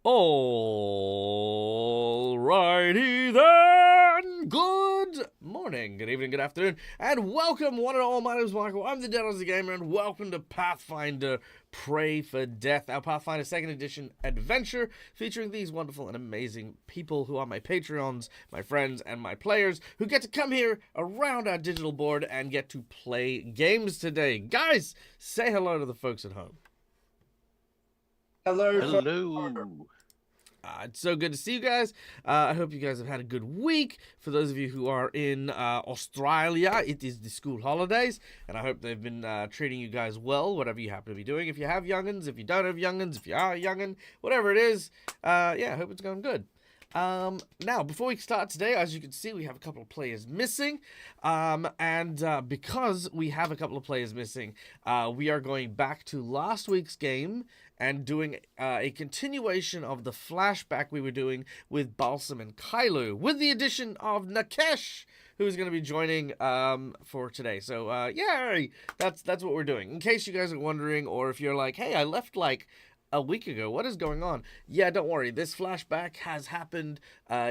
Alrighty then. Good morning, good evening, good afternoon, and welcome one and all. My name is Michael. I'm the Dead Aussie Gamer, and welcome to Pathfinder Pray for Death, our Pathfinder 2nd Edition adventure featuring these wonderful and amazing people who are my Patreons, my friends, and my players who get to come here around our digital board and get to play games today. Guys, say hello to the folks at home. Hello, Hello. It's so good to see you guys. I hope you guys have had a good week. For those of you who are in Australia, it is the school holidays, and I hope they've been treating you guys well, whatever you happen to be doing. If you have youngins, if you don't have youngins, if you are a youngin, whatever it is, I hope it's going good. Now, before we start today, as you can see, we have a couple of players missing. Because we have a couple of players missing, we are going back to last week's game and doing a continuation of the flashback we were doing with Balsam and Kailu, with the addition of Nakesh, who's going to be joining for today. So, yay! That's what we're doing. In case you guys are wondering, or if you're like, hey, I left like a week ago. What is going on? Yeah, don't worry. This flashback has happened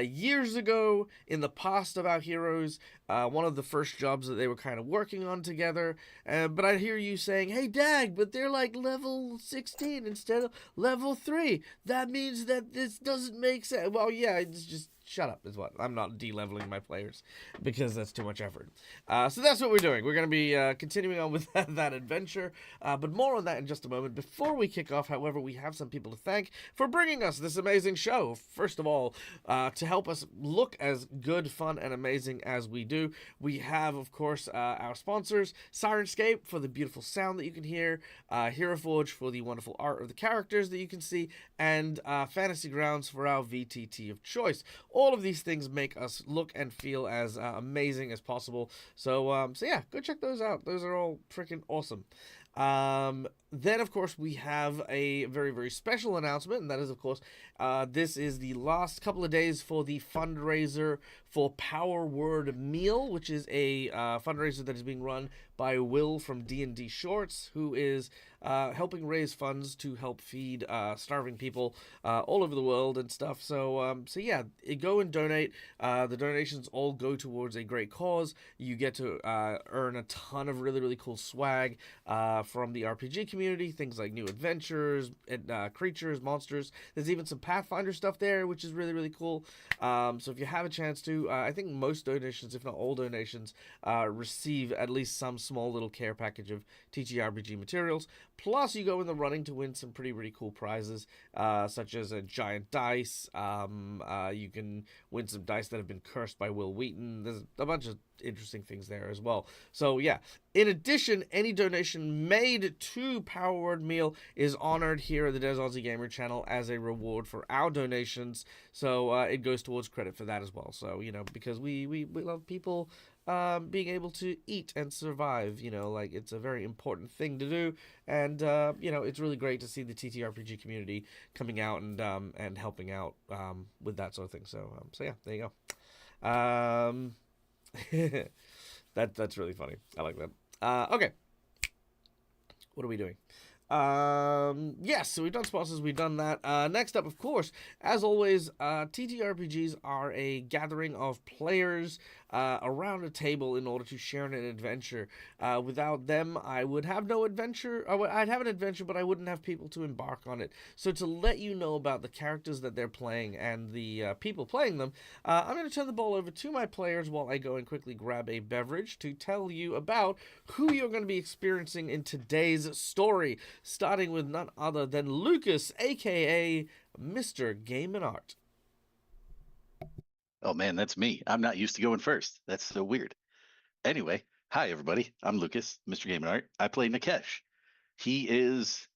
years ago in the past of our heroes. One of the first jobs that they were kind of working on together. But I hear you saying, hey, Dag, but they're like level 16 instead of level 3. That means that this doesn't make sense. Well, yeah, it's just shut up is what. I'm not de-leveling my players because that's too much effort. So that's what we're doing. We're going to be continuing on with that adventure, but more on that in just a moment. Before we kick off, however, we have some people to thank for bringing us this amazing show. First of all, to help us look as good, fun, and amazing as we do, we have, of course, our sponsors, Sirenscape for the beautiful sound that you can hear, Hero Forge for the wonderful art of the characters that you can see, and Fantasy Grounds for our VTT of choice. All of these things make us look and feel as amazing as possible. So yeah, go check those out. Those are all freaking awesome. Then, of course, we have a very, very special announcement, and that is, of course, this is the last couple of days for the fundraiser for Power Word Meal, which is a fundraiser that is being run by Will from D&D Shorts, who is helping raise funds to help feed starving people all over the world and stuff. So yeah, go and donate. The donations all go towards a great cause. You get to earn a ton of really, really cool swag from the RPG community, things like new adventures, creatures, monsters. There's even some Pathfinder stuff there, which is really, really cool. So if you have a chance to, I think most donations, if not all donations, receive at least some small little care package of TTRPG materials. Plus, you go in the running to win some pretty, really cool prizes, such as a giant dice. You can win some dice that have been cursed by Will Wheaton. There's a bunch of interesting things there as well. So yeah, in addition, any donation made to Power Word Meal is honored here at the Des Aussie Gamer channel as a reward for our donations. So it goes towards credit for that as well. So, you know, because we love people being able to eat and survive, you know, like it's a very important thing to do. And, you know, it's really great to see the TTRPG community coming out and helping out with that sort of thing. So yeah, there you go. That's really funny. I like that. Okay. What are we doing? Yes, so we've done sponsors, we've done that. Next up, of course, as always, TTRPGs are a gathering of players around a table in order to share an adventure. Without them, I would have no adventure. I'd have an adventure, but I wouldn't have people to embark on it. So to let you know about the characters that they're playing and the people playing them, I'm going to turn the ball over to my players while I go and quickly grab a beverage to tell you about who you're going to be experiencing in today's story, starting with none other than Lucas, aka Mr. Game and Art. Oh man, that's me. I'm not used to going first. That's so weird. Anyway, hi everybody. I'm Lucas, Mr. Game and Art. I play Nakesh. He is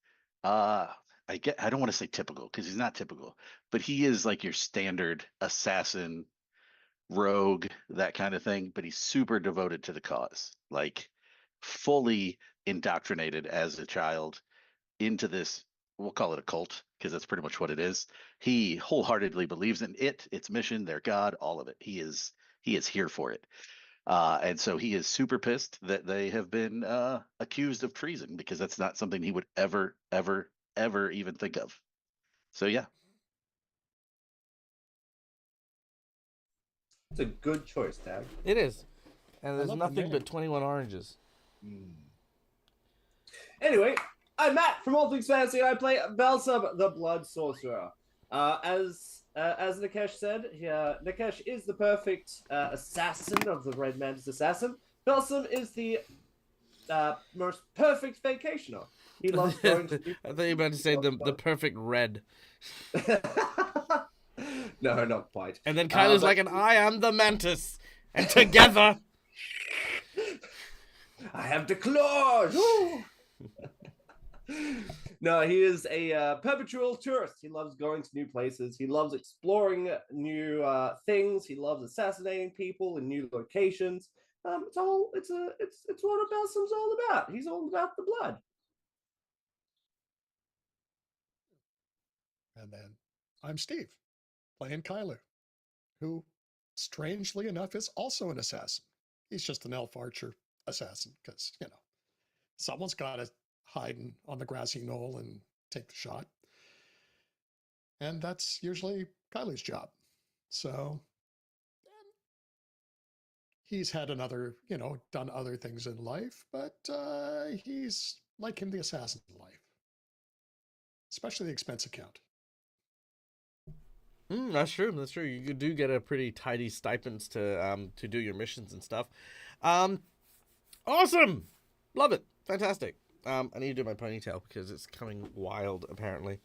uh I don't want to say typical because he's not typical, but he is like your standard assassin, rogue, that kind of thing, but he's super devoted to the cause. Like fully indoctrinated as a child into this, we'll call it a cult because that's pretty much what it is. He wholeheartedly believes in its mission, their god, all of it. He is here for it. And so he is super pissed that they have been accused of treason because that's not something he would ever even think of. So yeah. It's a good choice, Tag. It is. And there's love the nothing name. but 21 oranges. Anyway, I'm Matt from All Things Fantasy, and I play Balsam, the Blood Sorcerer. As Nikesh said, Nikesh is the perfect assassin of the Red Mantis assassin. Balsam is the most perfect vacationer. He loves going to... I thought you were about to say the perfect red. No, not quite. And then Kylo's like, and I am the mantis. And together... I have the claws! No, he is a perpetual tourist. He loves going to new places. He loves exploring new things. He loves assassinating people in new locations. It's what Balsam's all about. He's all about the blood. And then I'm Steve, playing Kylo, who, strangely enough, is also an assassin. He's just an elf archer assassin because, someone's got to hide on the grassy knoll and take the shot. And that's usually Kylo's job. So he's had done other things in life, but he's like him, the assassin in life, especially the expense account. That's true. That's true. You do get a pretty tidy stipends to do your missions and stuff. Awesome. Love it. Fantastic. I need to do my ponytail because it's coming wild, apparently.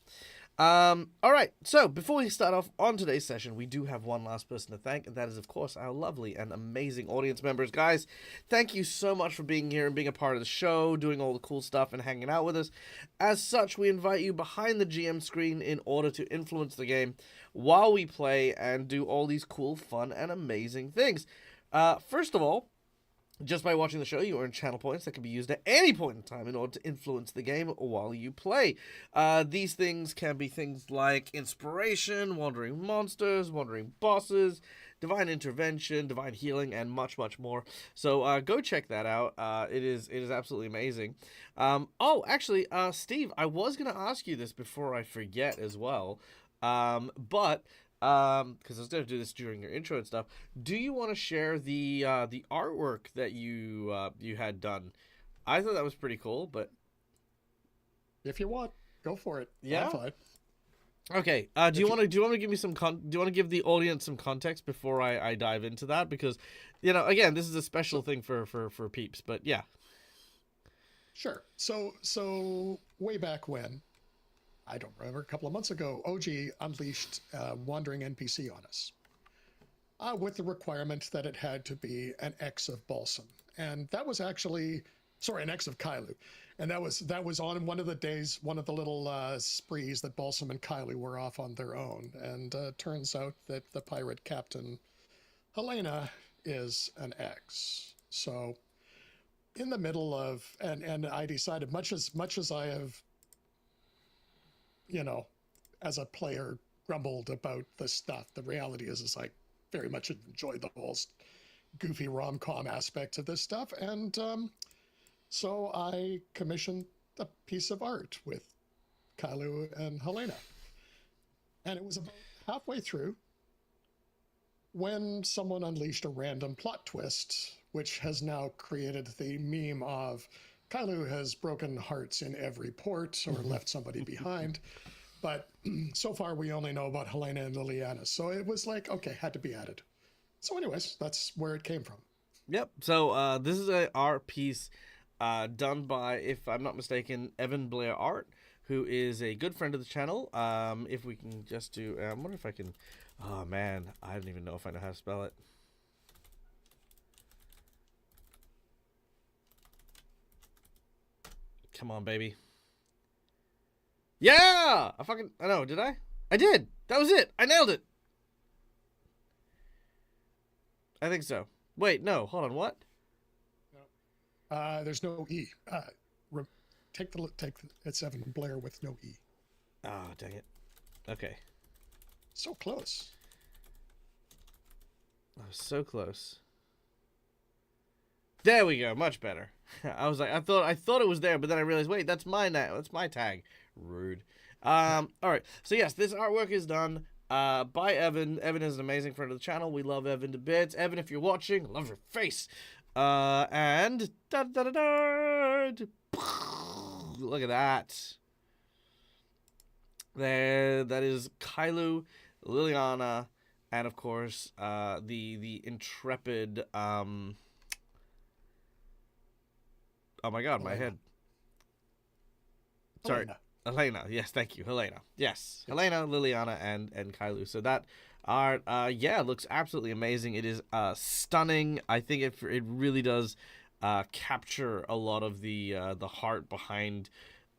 All right. So before we start off on today's session, we do have one last person to thank, and that is, of course, our lovely and amazing audience members. Guys, thank you so much for being here and being a part of the show, doing all the cool stuff and hanging out with us. As such, we invite you behind the GM screen in order to influence the game while we play and do all these cool, fun, and amazing things. First of all, just by watching the show, you earn channel points that can be used at any point in time in order to influence the game while you play. These things can be things like Inspiration, Wandering Monsters, Wandering Bosses, Divine Intervention, Divine Healing, and much, much more. So go check that out. It is absolutely amazing. Actually, Steve, I was going to ask you this before I forget as well. But because I was going to do this during your intro and stuff. Do you want to share the artwork that you had done? I thought that was pretty cool, but if you want, go for it. Yeah. I'm fine. Okay. Do you want to give me do you want to give the audience some context before I dive into that? Because, again, this is a special thing for peeps. But yeah. Sure. So way back when, I don't remember, a couple of months ago, OG unleashed a wandering NPC on us with the requirement that it had to be an X of Balsam. And that was actually, an X of Kylo. And that was on one of the days, one of the little sprees that Balsam and Kylo were off on their own. And turns out that the pirate captain, Helena, is an X. So in the middle of, and I decided, much as I have, as a player, grumbled about the stuff, the reality is I very much enjoyed the whole goofy rom-com aspect of this stuff. And so I commissioned a piece of art with Kylo and Helena. And it was about halfway through when someone unleashed a random plot twist, which has now created the meme of Kylo has broken hearts in every port or left somebody behind. But so far, we only know about Helena and Liliana. So it was like, okay, had to be added. So anyways, that's where it came from. Yep. So this is a art piece done by, if I'm not mistaken, Evan Blair Art, who is a good friend of the channel. If we can just do, I wonder if I can, oh man, I don't even know if I know how to spell it. Come on, baby. Yeah! I know, did I? I did! That was it! I nailed it! I think so. Wait, no, hold on, what? There's no E. Take it's Evan Blair with no E. Oh, dang it. Okay. So close. I was so close. There we go, much better. I was like, I thought it was there, but then I realized, wait, that's my tag. Rude. All right. So yes, this artwork is done. by Evan. Evan is an amazing friend of the channel. We love Evan to bits. Evan, if you're watching, love your face. And look at that. There, that is Kailu, Liliana, and of course, the intrepid. Oh my God, my head. Sorry. Helena, yes, thank you, Helena. Yes, Helena, Liliana, and Kailu. So that art, yeah, looks absolutely amazing. It is stunning. I think it really does capture a lot of the heart behind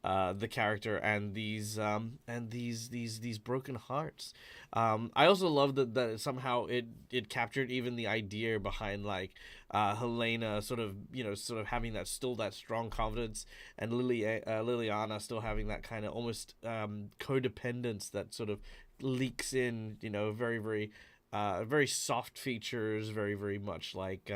the character and these broken hearts. I also love that somehow it captured even the idea behind like Helena sort of having that strong confidence, and Liliana still having that kind of almost codependence that sort of leaks in, very very very soft features, very very much like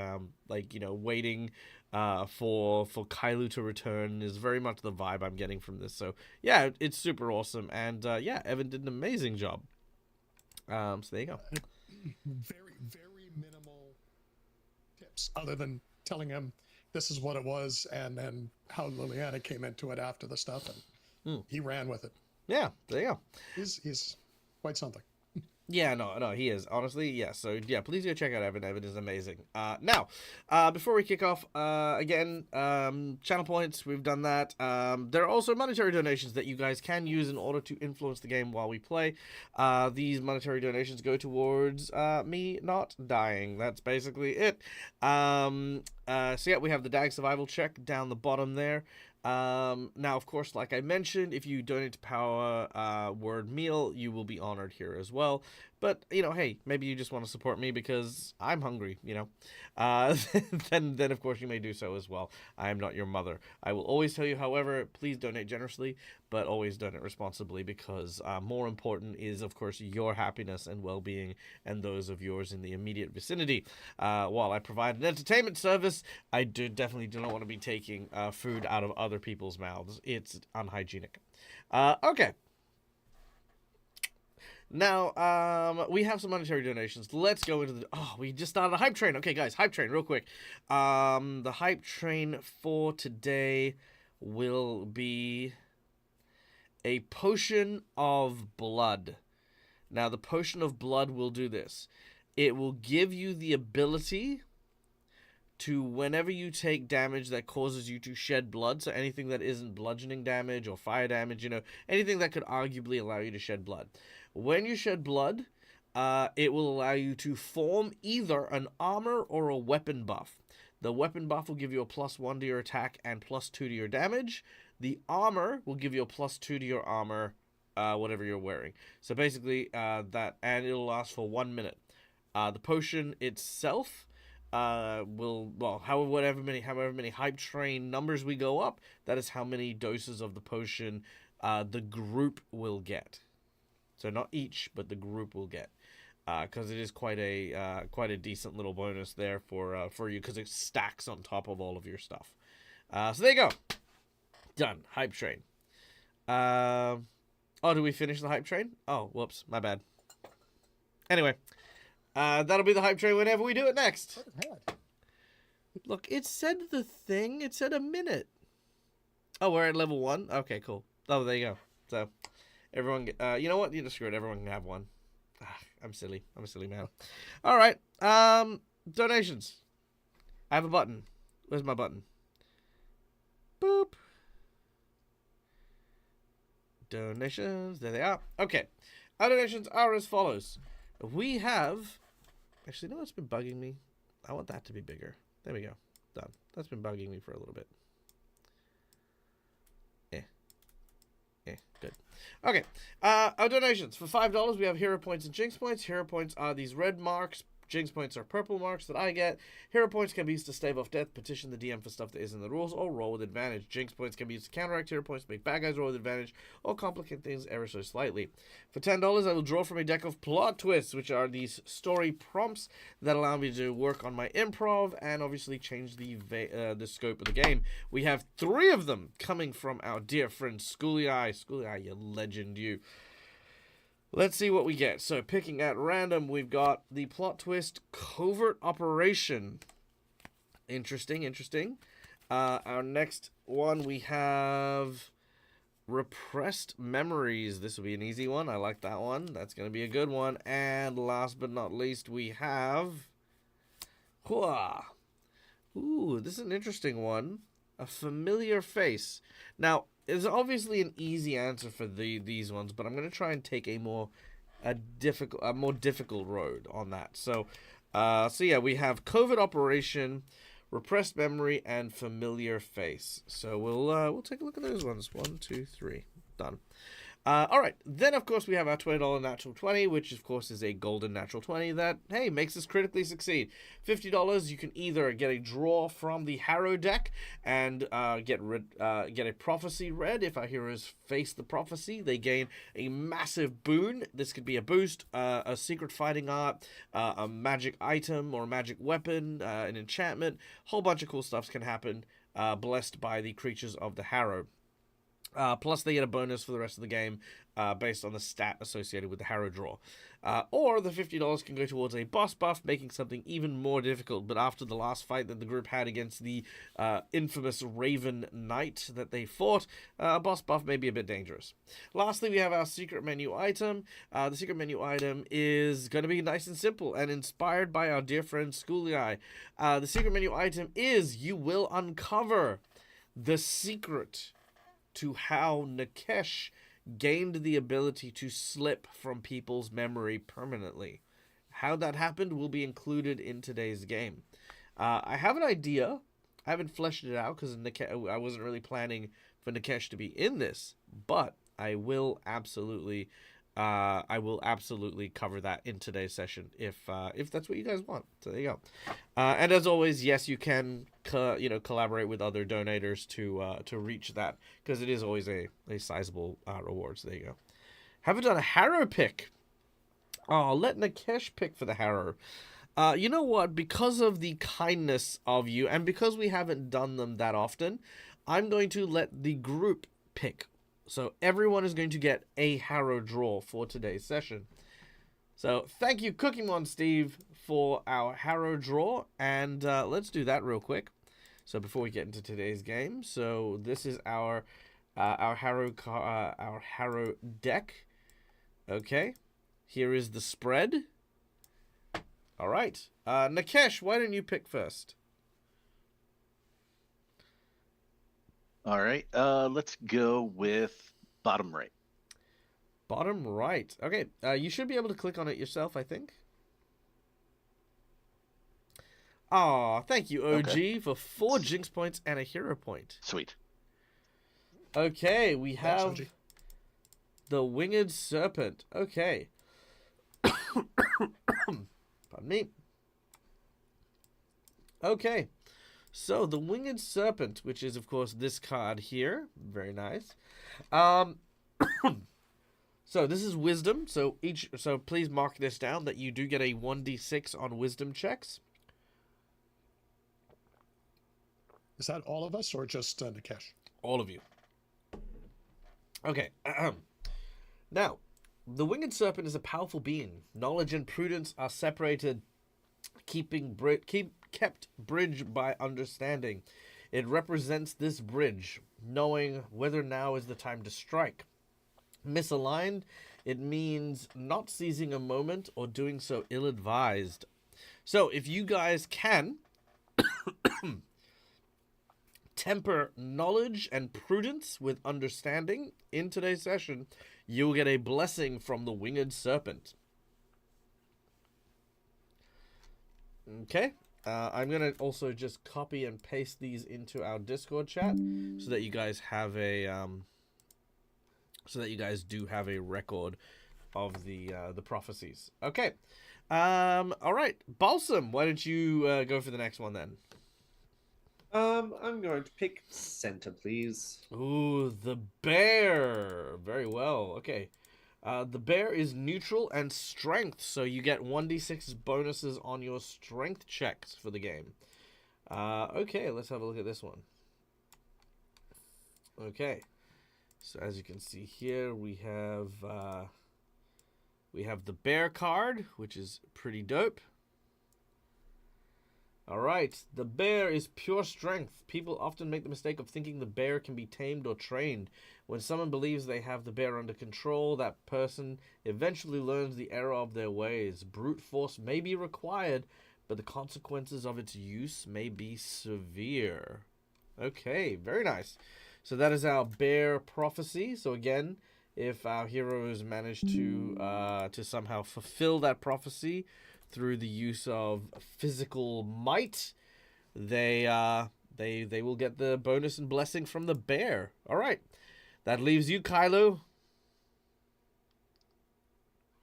waiting for Kailu to return is very much the vibe I'm getting from this. So yeah, it's super awesome, and yeah, Evan did an amazing job. So there you go. Very, very minimal tips, other than telling him this is what it was, and then how Liliana came into it after the stuff, and he ran with it. Yeah, there you go. He's quite something. Yeah, no, he is. Honestly, yeah. So, yeah, please go check out Evan. Evan is amazing. Now, before we kick off, again, channel points, we've done that. There are also monetary donations that you guys can use in order to influence the game while we play. These monetary donations go towards me not dying. That's basically it. So, yeah, we have the DAG survival check down the bottom there. Now, of course, like I mentioned, if you donate to Power Word Meal, you will be honored here as well. But, hey, maybe you just want to support me because I'm hungry, then of course you may do so as well. I am not your mother. I will always tell you, however, please donate generously, but always donate responsibly, because more important is, of course, your happiness and well-being and those of yours in the immediate vicinity. While I provide an entertainment service, I definitely do not want to be taking food out of other people's mouths. It's unhygienic. Okay. Now, we have some monetary donations. Let's go into the... Oh, we just started a hype train. Okay, guys, hype train, real quick. The hype train for today will be a potion of blood. Now, the potion of blood will do this. It will give you the ability to, whenever you take damage that causes you to shed blood, so anything that isn't bludgeoning damage or fire damage, anything that could arguably allow you to shed blood. When you shed blood, it will allow you to form either an armor or a weapon buff. The weapon buff will give you a +1 to your attack and +2 to your damage. The armor will give you a +2 to your armor, whatever you're wearing. So basically, that, and it'll last for 1 minute. The potion itself will, well, however many hype train numbers we go up, that is how many doses of the potion the group will get. So not each, but the group will get, because it is quite a decent little bonus there for you, because it stacks on top of all of your stuff. So there you go. Done. Hype train. Oh, do we finish the hype train? Oh, whoops, my bad. Anyway, that'll be the hype train whenever we do it next. Look, it said the thing. It said a minute. Oh, we're at level 1? Okay, cool. Oh, there you go. So, everyone, you know what? You just screw it. Everyone can have one. I'm silly. I'm a silly man. All right. Donations. I have a button. Where's my button? Boop. Donations. There they are. Okay. Our donations are as follows. We have... Actually, no, it's been bugging me. I want that to be bigger. There we go. Done. That's been bugging me for a little bit. Good. Okay. Our donations. For $5, we have hero points and jinx points. Hero points are these red marks. Jinx points are purple marks that I get. Hero points can be used to stave off death, petition the DM for stuff that isn't in the rules, or roll with advantage. Jinx points can be used to counteract hero points, make bad guys roll with advantage, or complicate things ever so slightly. For $10, I will draw from a deck of plot twists, which are these story prompts that allow me to work on my improv and obviously change the scope of the game. We have 3 of them coming from our dear friend Schooly Eye. Schooly Eye, you legend, you. Let's see what we get. So, picking at random, we've got the plot twist covert operation. Interesting, interesting. Our next one, we have repressed memories. This will be an easy one. I like that one. That's going to be a good one. And last but not least, we have... Ooh, this is an interesting one. A familiar face. Now, there's obviously an easy answer for these ones, but I'm going to try and take a more difficult road on that. So yeah, we have covert operation, repressed memory, and familiar face. So we'll take a look at those ones. 1, 2, 3, done. All right, then of course we have our $20 natural 20, which of course is a golden natural 20 that, hey, makes us critically succeed. $50, you can either get a draw from the Harrow deck and get a prophecy read. If our heroes face the prophecy, they gain a massive boon. This could be a boost, a secret fighting art, a magic item or a magic weapon, an enchantment. Whole bunch of cool stuff can happen, blessed by the creatures of the Harrow. Plus, they get a bonus for the rest of the game based on the stat associated with the Harrow draw. Or the $50 can go towards a boss buff, making something even more difficult. But after the last fight that the group had against the infamous Raven Knight that they fought, a boss buff may be a bit dangerous. Lastly, we have our secret menu item. The secret menu item is going to be nice and simple and inspired by our dear friend School Guy. The secret menu item is you will uncover the secret to how Nikesh gained the ability to slip from people's memory permanently. How that happened will be included in today's game. I have an idea. I haven't fleshed it out because I wasn't really planning for Nikesh to be in this, but I will absolutely cover that in today's session if that's what you guys want. So there you go. And as always, yes, you can collaborate with other donators to reach that, because it is always a sizable reward. So there you go. Haven't done a Harrow pick. Oh, let Nikesh pick for the Harrow. You know what? Because of the kindness of you, and because we haven't done them that often, I'm going to let the group pick. So everyone is going to get a Harrow draw for today's session. So thank you, Cooking Mon Steve, for our Harrow draw, and let's do that real quick. So before we get into today's game, so this is our Harrow deck. Okay, here is the spread. All right, Nikesh, why don't you pick first? All right, let's go with bottom right. Bottom right. Okay, you should be able to click on it yourself, I think. Aw, thank you, OG, for 4 Jinx points and a hero point. Sweet. Okay, we have Thanks, the Winged Serpent. Okay. Pardon me. Okay. So, the Winged Serpent, which is, of course, this card here. Very nice. So, this is Wisdom. So, please mark this down, that you do get a 1d6 on Wisdom checks. Is that all of us or just Nikesh? All of you. Okay. Now, the Winged Serpent is a powerful being. Knowledge and prudence are separated, kept bridge by understanding. It represents this bridge, knowing whether now is the time to strike. Misaligned, it means not seizing a moment or doing so ill-advised. So, if you guys can temper knowledge and prudence with understanding in today's session, you will get a blessing from the Winged Serpent. Okay. I'm going to also just copy and paste these into our Discord chat so that you guys have a do have a record of the prophecies. Okay. All right. Balsam, why don't you go for the next one then? I'm going to pick center, please. Ooh, the bear. Very well. Okay. The bear is neutral and strength, so you get 1d6 bonuses on your strength checks for the game. Okay, let's have a look at this one. Okay. So as you can see here, we have We have the bear card, which is pretty dope. Alright, the bear is pure strength. People often make the mistake of thinking the bear can be tamed or trained. When someone believes they have the bear under control, that person eventually learns the error of their ways. Brute force may be required, but the consequences of its use may be severe. Okay, very nice. So that is our bear prophecy. So again, if our heroes manage to somehow fulfill that prophecy through the use of physical might, they will get the bonus and blessing from the bear. All right, that leaves you, Kylo.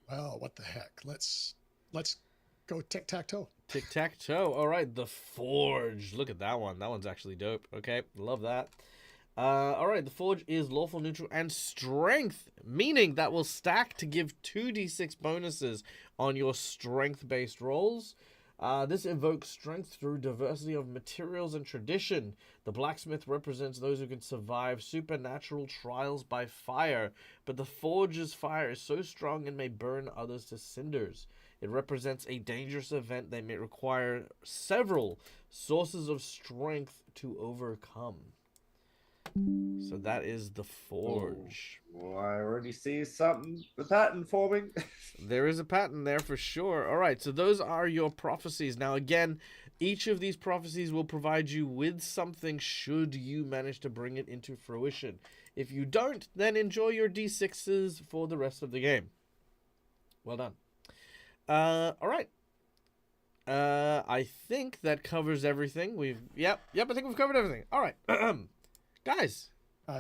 Well, what the heck? Let's go tic-tac-toe. Tic-tac-toe. All right, the Forge. Look at that one. That one's actually dope. Okay, love that. All right, the Forge is lawful, neutral, and strength, meaning that will stack to give 2d6 bonuses on your strength-based rolls. This evokes strength through diversity of materials and tradition. The blacksmith represents those who can survive supernatural trials by fire, but the Forge's fire is so strong it may burn others to cinders. It represents a dangerous event that may require several sources of strength to overcome. So that is the Forge. Oh, I already see the pattern forming. There is a pattern there for sure. All right, so those are your prophecies. Now, again, each of these prophecies will provide you with something should you manage to bring it into fruition. If you don't, then enjoy your D6s for the rest of the game. Well done. All right. I think that covers everything. Yep, I think we've covered everything. All right. Guys.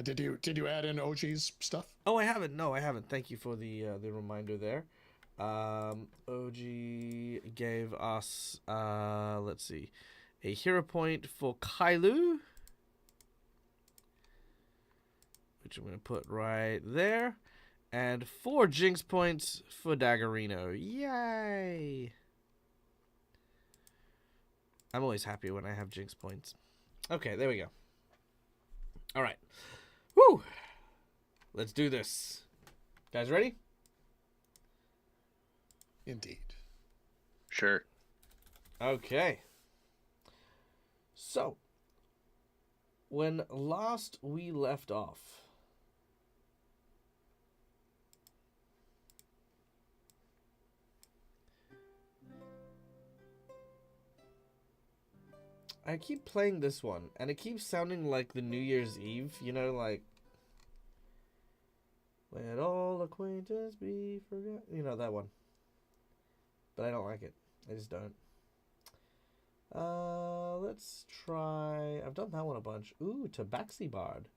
Did you add in OG's stuff? Oh, I haven't. No, I haven't. Thank you for the reminder there. OG gave us let's see, a hero point for Kylo, which I'm gonna put right there, and 4 Jinx points for Daggerino. Yay! I'm always happy when I have Jinx points. Okay, there we go. All right. Woo! Let's do this. Guys ready? Indeed. Sure. Okay. So, when last we left off, I keep playing this one, and it keeps sounding like the New Year's Eve, you know, like, let all acquaintance be forgot. You know, that one. But I don't like it. I just don't. Let's try... I've done that one a bunch. Ooh, Tabaxi Bard.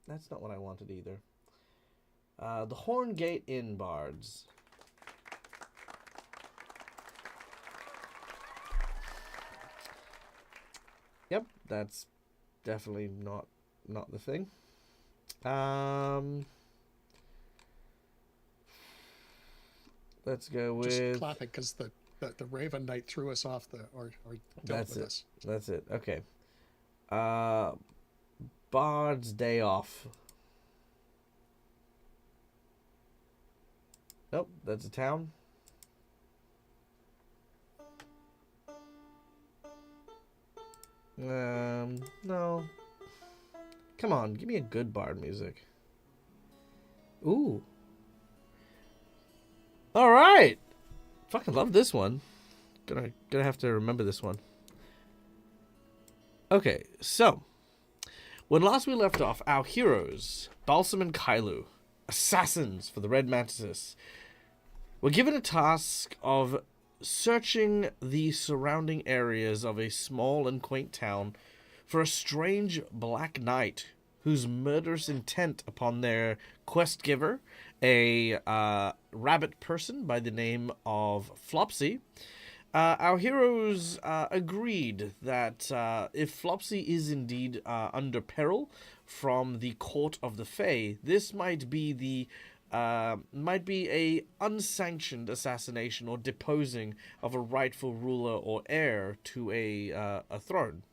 That's not what I wanted either. The Horngate Inn Bards. Yep, that's definitely not the thing. Let's go with... Just clapping because the Raven Knight threw us off or dealt with us. That's it. Okay. Bard's Day Off. Nope, that's a town. No. Come on, give me a good bard music. Ooh. All right. Fucking love this one. Gonna have to remember this one. Okay, so when last we left off, our heroes, Balsam and Kylo, assassins for the Red Mantises, were given a task of searching the surrounding areas of a small and quaint town for a strange black knight whose murderous intent upon their quest giver, a rabbit person by the name of Flopsy. Our heroes agreed that if Flopsy is indeed under peril from the court of the Fae, this might be a unsanctioned assassination or deposing of a rightful ruler or heir to a throne.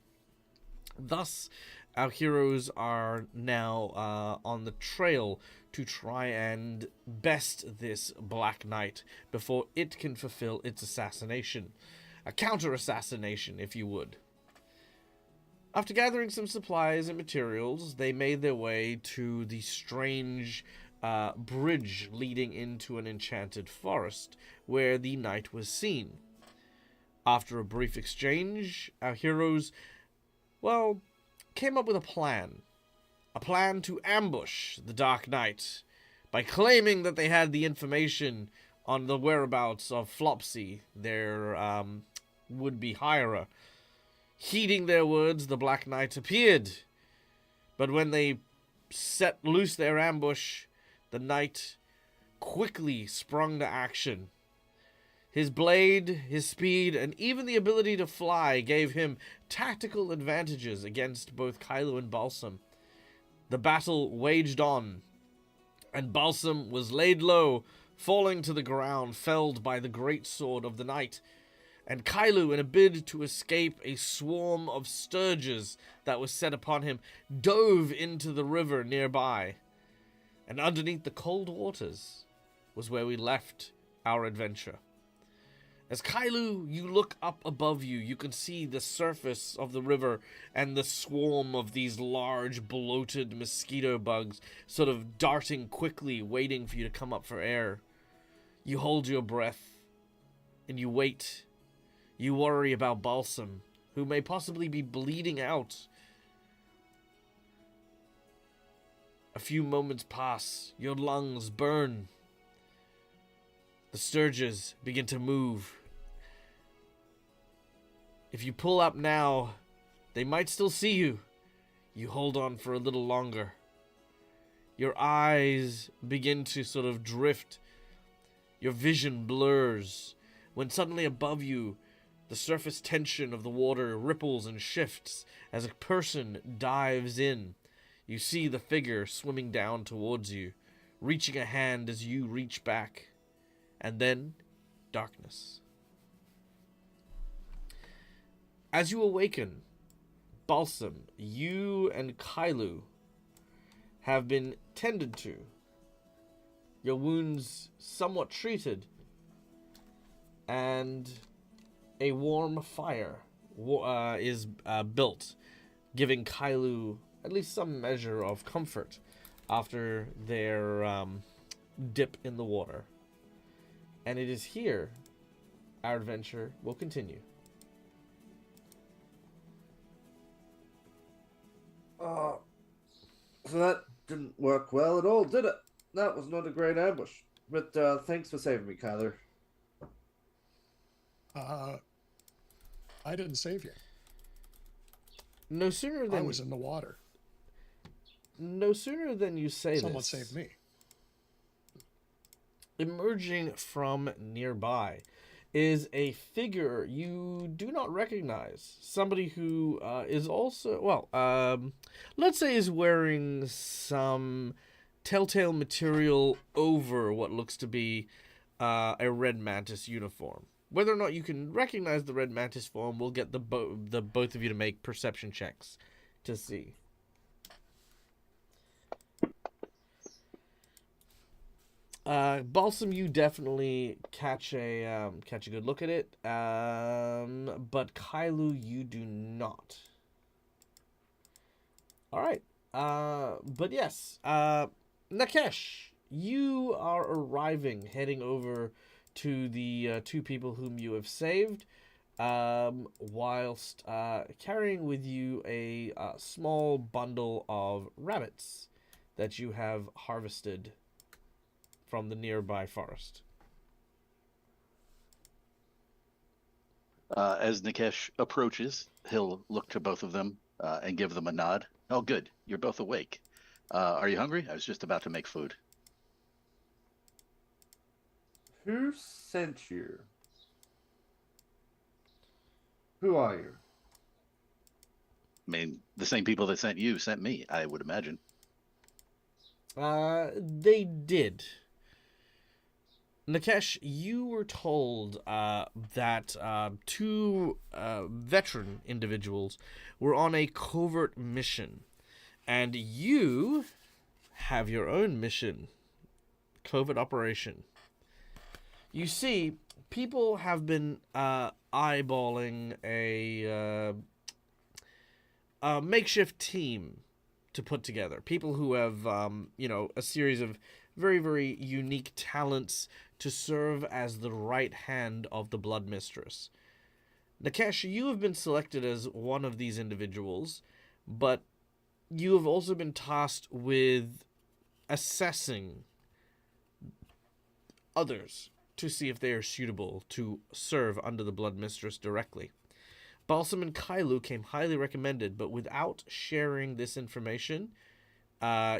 Thus, our heroes are now on the trail to try and best this Black Knight before it can fulfill its assassination. A counter-assassination, if you would. After gathering some supplies and materials, they made their way to the strange bridge leading into an enchanted forest, where the knight was seen. After a brief exchange, our heroes, well, came up with a plan. A plan to ambush the Dark Knight by claiming that they had the information on the whereabouts of Flopsy, their would-be hirer. Heeding their words, the Black Knight appeared. But when they set loose their ambush, the knight quickly sprung to action. His blade, his speed, and even the ability to fly gave him tactical advantages against both Kylo and Balsam. The battle waged on, and Balsam was laid low, falling to the ground, felled by the great sword of the knight. And Kylo, in a bid to escape a swarm of scourges that was set upon him, dove into the river nearby. And underneath the cold waters was where we left our adventure. As Kylo, you look up above you, you can see the surface of the river and the swarm of these large, bloated mosquito bugs sort of darting quickly, waiting for you to come up for air. You hold your breath, and you wait. You worry about Balsam, who may possibly be bleeding out. A few moments pass. Your lungs burn. The scourges begin to move. If you pull up now, they might still see you. You hold on for a little longer. Your eyes begin to sort of drift. Your vision blurs. When suddenly above you, the surface tension of the water ripples and shifts as a person dives in. You see the figure swimming down towards you, reaching a hand as you reach back. And then, darkness. As you awaken, Balsam, you and Kylo have been tended to. Your wounds somewhat treated, and a warm fire is built, giving Kylo at least some measure of comfort after their dip in the water. And it is here our adventure will continue. So that didn't work well at all, did it? That was not a great ambush. But thanks for saving me, Kyler. I didn't save you. No sooner than I was in the water. No sooner than you say Someone this, saved me. emerging from nearby is a figure you do not recognize. Somebody who is also, well, let's say is wearing some telltale material over what looks to be a Red Mantis uniform. Whether or not you can recognize the Red Mantis form, we'll get the both of you to make perception checks to see. Balsam, you definitely catch a good look at it, but Kylo, you do not. All right, but yes, Nakesh, you are arriving, heading over to the two people whom you have saved, whilst carrying with you a small bundle of rabbits that you have harvested from the nearby forest. As Nikesh approaches, he'll look to both of them and give them a nod. Oh, good. You're both awake. Are you hungry? I was just about to make food. Who sent you? Who are you? I mean, the same people that sent you sent me, I would imagine. They did. Nikesh, you were told that two veteran individuals were on a covert mission, and you have your own mission, covert operation. You see, people have been eyeballing a makeshift team to put together. People who have, a series of very, very unique talents to serve as the right hand of the Blood Mistress. Nikesh, you have been selected as one of these individuals, but you have also been tasked with assessing others to see if they are suitable to serve under the Blood Mistress directly. Balsam and Kailu came highly recommended, but without sharing this information,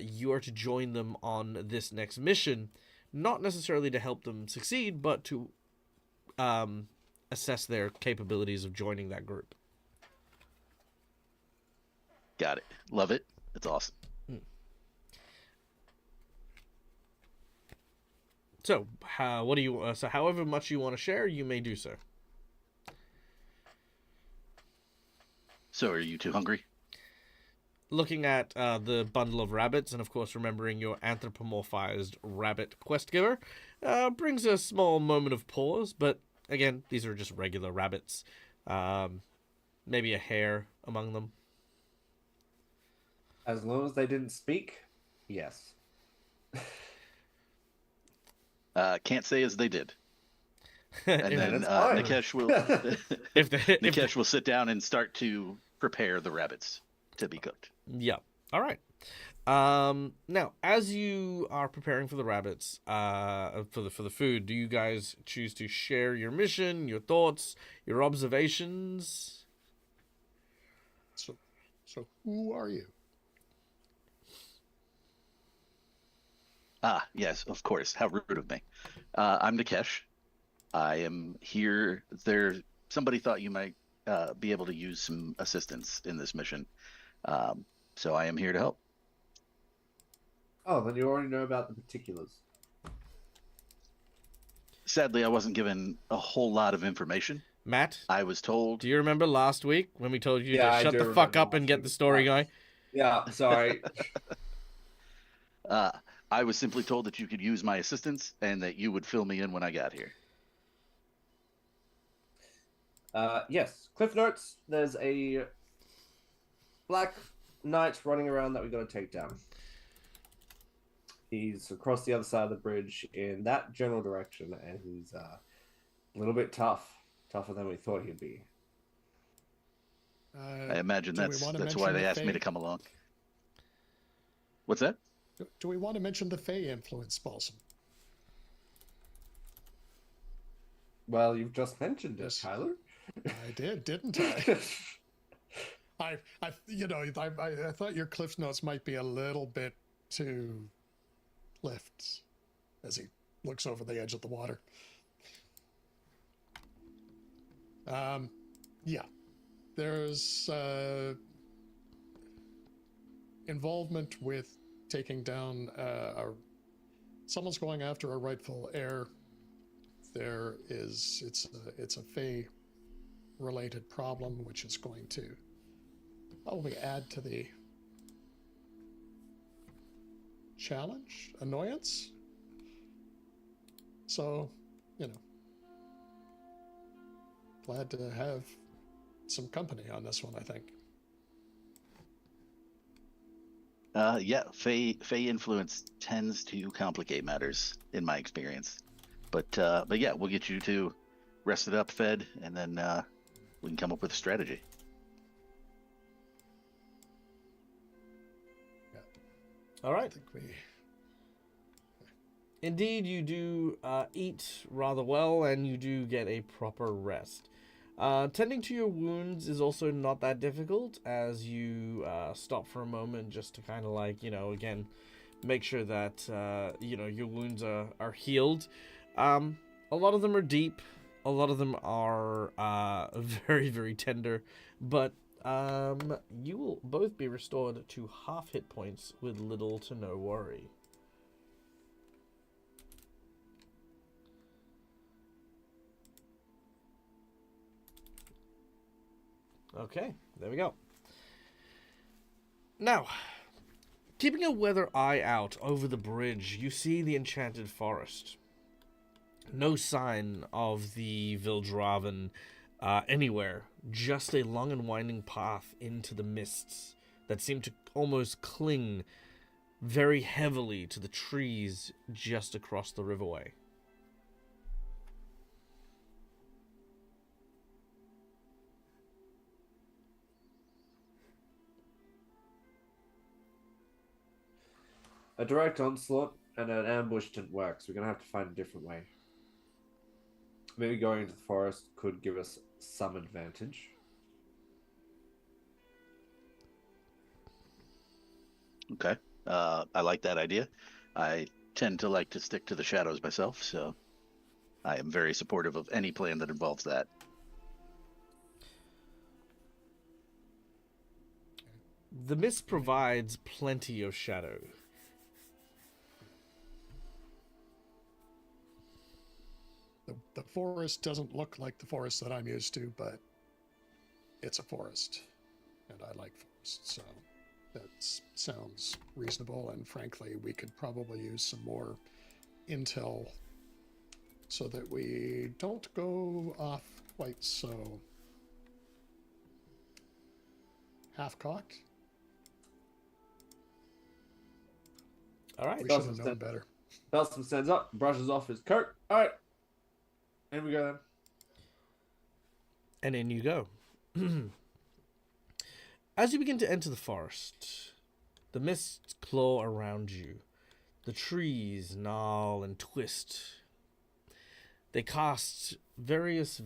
you are to join them on this next mission, not necessarily to help them succeed, but to assess their capabilities of joining that group. Got it. Love it. It's awesome. So, however much you want to share, you may do so. So, are you too hungry? Looking at the bundle of rabbits, and of course remembering your anthropomorphized rabbit quest giver, brings a small moment of pause, but again, these are just regular rabbits. Maybe a hare among them. As long as they didn't speak, yes. Can't say as they did. And then Nikesh will Nikesh will sit down and start to prepare the rabbits to be cooked. Yeah. All right. Now, as you are preparing for the rabbits, for the food, do you guys choose to share your mission, your thoughts, your observations? So who are you? Ah, yes, of course. How rude of me. I'm Nikesh. I am here. Somebody thought you might be able to use some assistance in this mission. So I am here to help. Oh, then you already know about the particulars. Sadly, I wasn't given a whole lot of information. Matt, I was told. do you remember last week when we told you Yeah, to I shut do the fuck remember up and last get week. the story going? Yeah, sorry. I was simply told that you could use my assistance and that you would fill me in when I got here. Yes, Cliff Notes. There's a black knight running around that we got to take down. He's across the other side of the bridge in that general direction, and he's a little bit tougher than we thought he'd be. I imagine that's why they asked me to come along. What's that? Do we want to mention the Fey influence, Balsam? Well, you've just mentioned it, Yes. Tyler. I did, didn't I? I thought your Cliff Notes might be a little bit too lift as he looks over the edge of the water. Yeah, there's involvement with taking down someone's going after a rightful heir. It's a Fey related problem, which is going to probably add to the challenge, annoyance. So, glad to have some company on this one, I think. Yeah, Fey influence tends to complicate matters in my experience. But yeah, we'll get you to rested up, fed, and then we can come up with a strategy. Yeah. All right. I think we... Indeed, you do eat rather well, and you do get a proper rest. Tending to your wounds is also not that difficult, as you stop for a moment just to kind of again, make sure that, your wounds are healed. A lot of them are deep. A lot of them are very, very tender. But you will both be restored to half hit points with little to no worry. Okay, there we go. Now, keeping a weather eye out over the bridge, you see the enchanted forest. No sign of the Vildraven anywhere, just a long and winding path into the mists that seem to almost cling very heavily to the trees just across the riverway. A direct onslaught and an ambush didn't work, so we're going to have to find a different way. Maybe going into the forest could give us some advantage. Okay. I like that idea. I tend to like to stick to the shadows myself, so I am very supportive of any plan that involves that. The mist provides plenty of shadow. The forest doesn't look like the forest that I'm used to, but it's a forest, and I like forests, so that sounds reasonable. And frankly, we could probably use some more intel so that we don't go off quite so half-cocked. All right. We should have known better. Belston stands up, brushes off his coat. All right. In we go then. And in you go. As you begin to enter the forest, the mists claw around you. The trees gnarl and twist. They cast various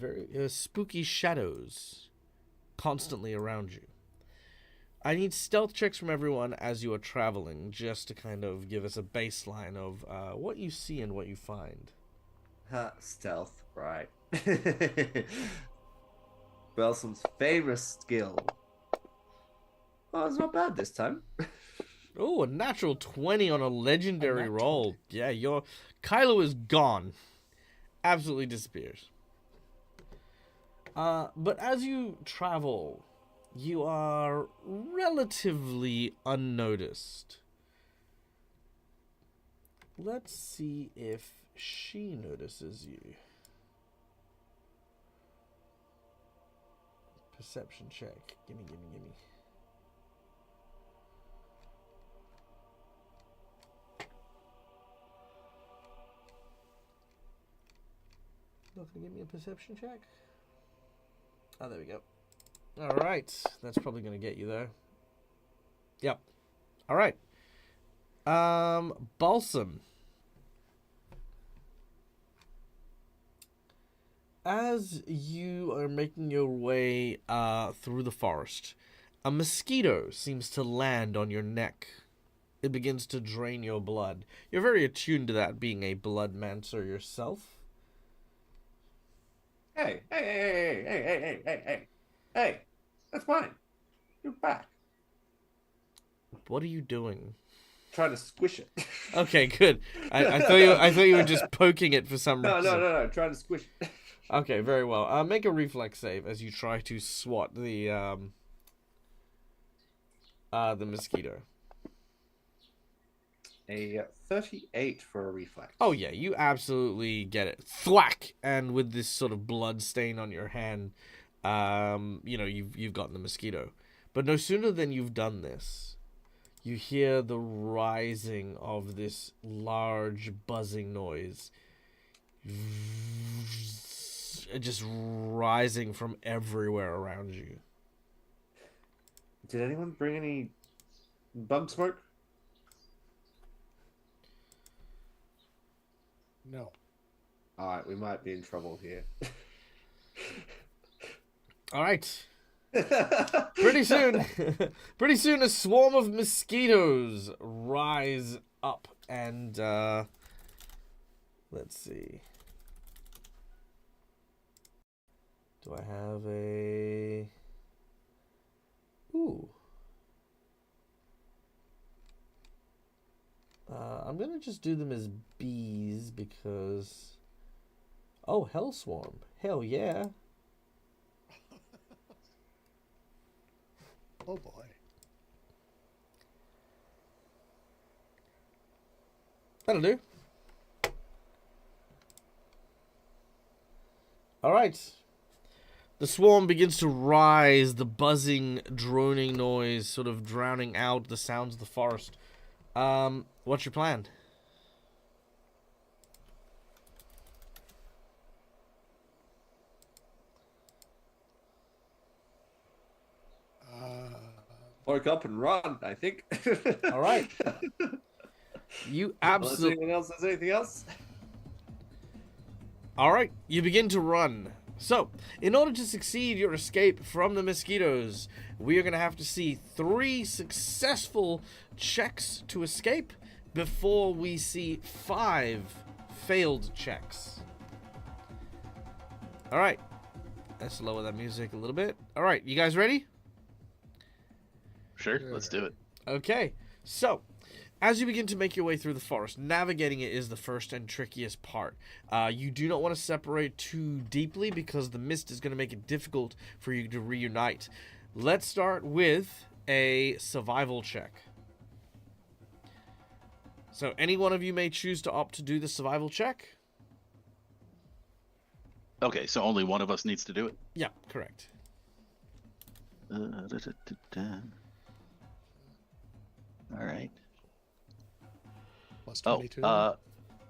spooky shadows constantly around you. I need stealth checks from everyone as you are traveling, just to kind of give us a baseline of what you see and what you find. Stealth, right. Belsum's favorite skill. Oh, it's not bad this time. Oh, a natural 20 on a legendary A nat roll. Yeah, Kylo is gone. Absolutely disappears. But as you travel, you are relatively unnoticed. Let's see if she notices you. Perception check. Gimme. Not gonna give me a perception check? Oh, there we go. Alright. That's probably gonna get you there. Yep. Alright. Balsam. As you are making your way through the forest, a mosquito seems to land on your neck. It begins to drain your blood. You're very attuned to that, being a blood mancer yourself. Hey, that's mine. You're back. What are you doing? Trying to squish it. Okay, good. I thought you were just poking it for some reason. No. Trying to squish it. Okay, very well. Make a reflex save as you try to swat the mosquito. A 38 for a reflex. Oh yeah, you absolutely get it. Thwack! And with this sort of blood stain on your hand, you've gotten the mosquito. But no sooner than you've done this, you hear the rising of this large buzzing noise. Just rising from everywhere around you. Did anyone bring any bum smoke? No. Alright, we might be in trouble here. Alright. Pretty soon a swarm of mosquitoes rise up and let's see. Do I have a... Ooh. I'm gonna just do them as bees because... Oh, Hellswarm. Hell yeah. Oh boy. That'll do. All right. The swarm begins to rise, the buzzing, droning noise sort of drowning out the sounds of the forest. What's your plan? Woke up and run, I think. All right. You Unless absolutely... anyone else has anything else? All right, you begin to run. So, in order to succeed your escape from the mosquitoes, we are going to have to see 3 successful checks to escape before we see 5 failed checks. All right, let's lower that music a little bit. All right, you guys ready? Sure, let's do it. Okay, so as you begin to make your way through the forest, navigating it is the first and trickiest part. You do not want to separate too deeply because the mist is going to make it difficult for you to reunite. Let's start with a survival check. So any one of you may choose to opt to do the survival check. Okay, so only one of us needs to do it? Yeah, correct. All right. Plus Oh, 22.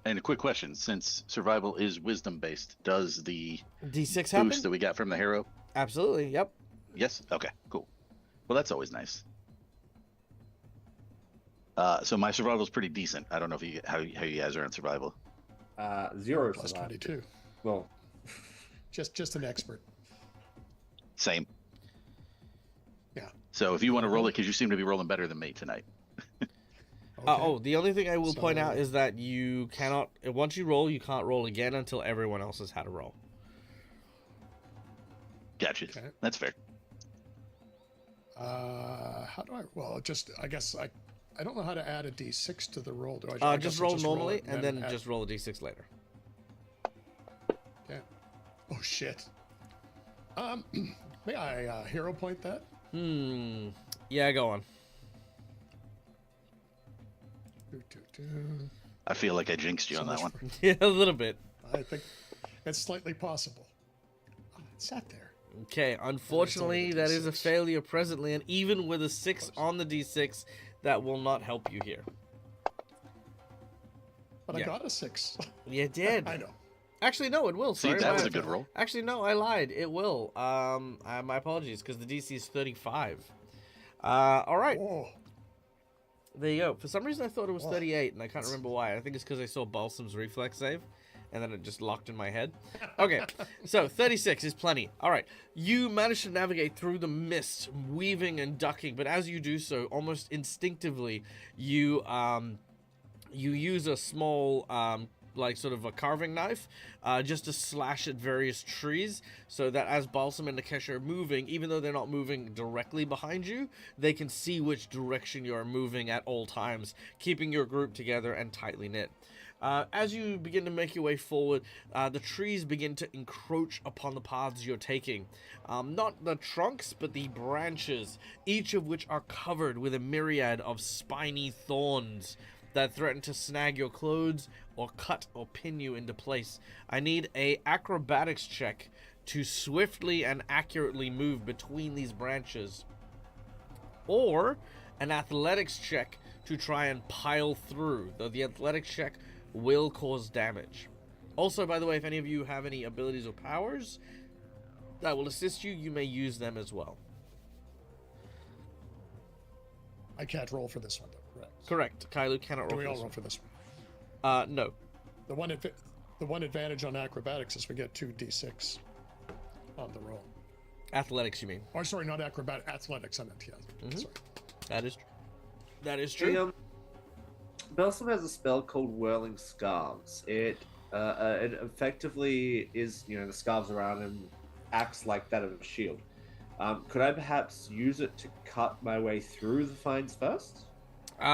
and a quick question. Since survival is wisdom-based, does the D6 happen? boost that we got from the hero? Absolutely, yep. Yes? Okay, cool. Well, that's always nice. So my survival is pretty decent. I don't know if you how you guys are on survival. 0 Plus survival. 22. Well, Just an expert. Same. Yeah. So if you want to roll it, because you seem to be rolling better than me tonight. Okay. The only thing I will point out So- is that you cannot, once you roll, you can't roll again until everyone else has had a roll. Gotcha. Okay. That's fair. How do I? Well, I guess I don't know how to add a d6 to the roll. Do I? I Just guess roll it normally, it and then add- just roll a d6 later. Yeah. Oh shit. May I hero point that? Yeah, go on. I feel like I jinxed you So on that much one. for- Yeah, a little bit. I think it's slightly possible. Oh, it sat there. Okay, unfortunately, a that is a D6. failure presently, and even with a 6 on the d6, that will not help you here. But Yeah. I got a 6. You did. I know. Actually, no, it will. See, Sorry, that was my- a good roll. Actually, no, I lied. It will. My apologies, because the DC is 35. All right. Oh, There you go. For some reason, I thought it was Wow. 38, and I can't remember why. I think it's because I saw Balsam's reflex save, and then it just locked in my head. Okay, so 36 is plenty. All right, you manage to navigate through the mist, weaving and ducking, but as you do so, almost instinctively, you use a small like sort of a carving knife just to slash at various trees so that as Balsam and Nikesh are moving, even though they're not moving directly behind you, they can see which direction you are moving at all times, keeping your group together and tightly knit. As you begin to make your way forward, the trees begin to encroach upon the paths you're taking. Not the trunks, but the branches, each of which are covered with a myriad of spiny thorns that threaten to snag your clothes or cut or pin you into place. I need a acrobatics check to swiftly and accurately move between these branches, or an athletics check to try and pile through, though the athletics check will cause damage. Also, by the way, if any of you have any abilities or powers that will assist you, you may use them as well. I can't roll for this one, though, correct? Correct. Kailu cannot Do roll we for all this roll one. for this one? No. The one advantage on acrobatics is we get 2d6 on the roll. Athletics, you mean? Or sorry, not acrobatic, athletics. I meant, yeah. Sorry. That is true. Balsam has a spell called Whirling Scarves. It effectively is, the scarves around him acts like that of a shield. Could I perhaps use it to cut my way through the vines first?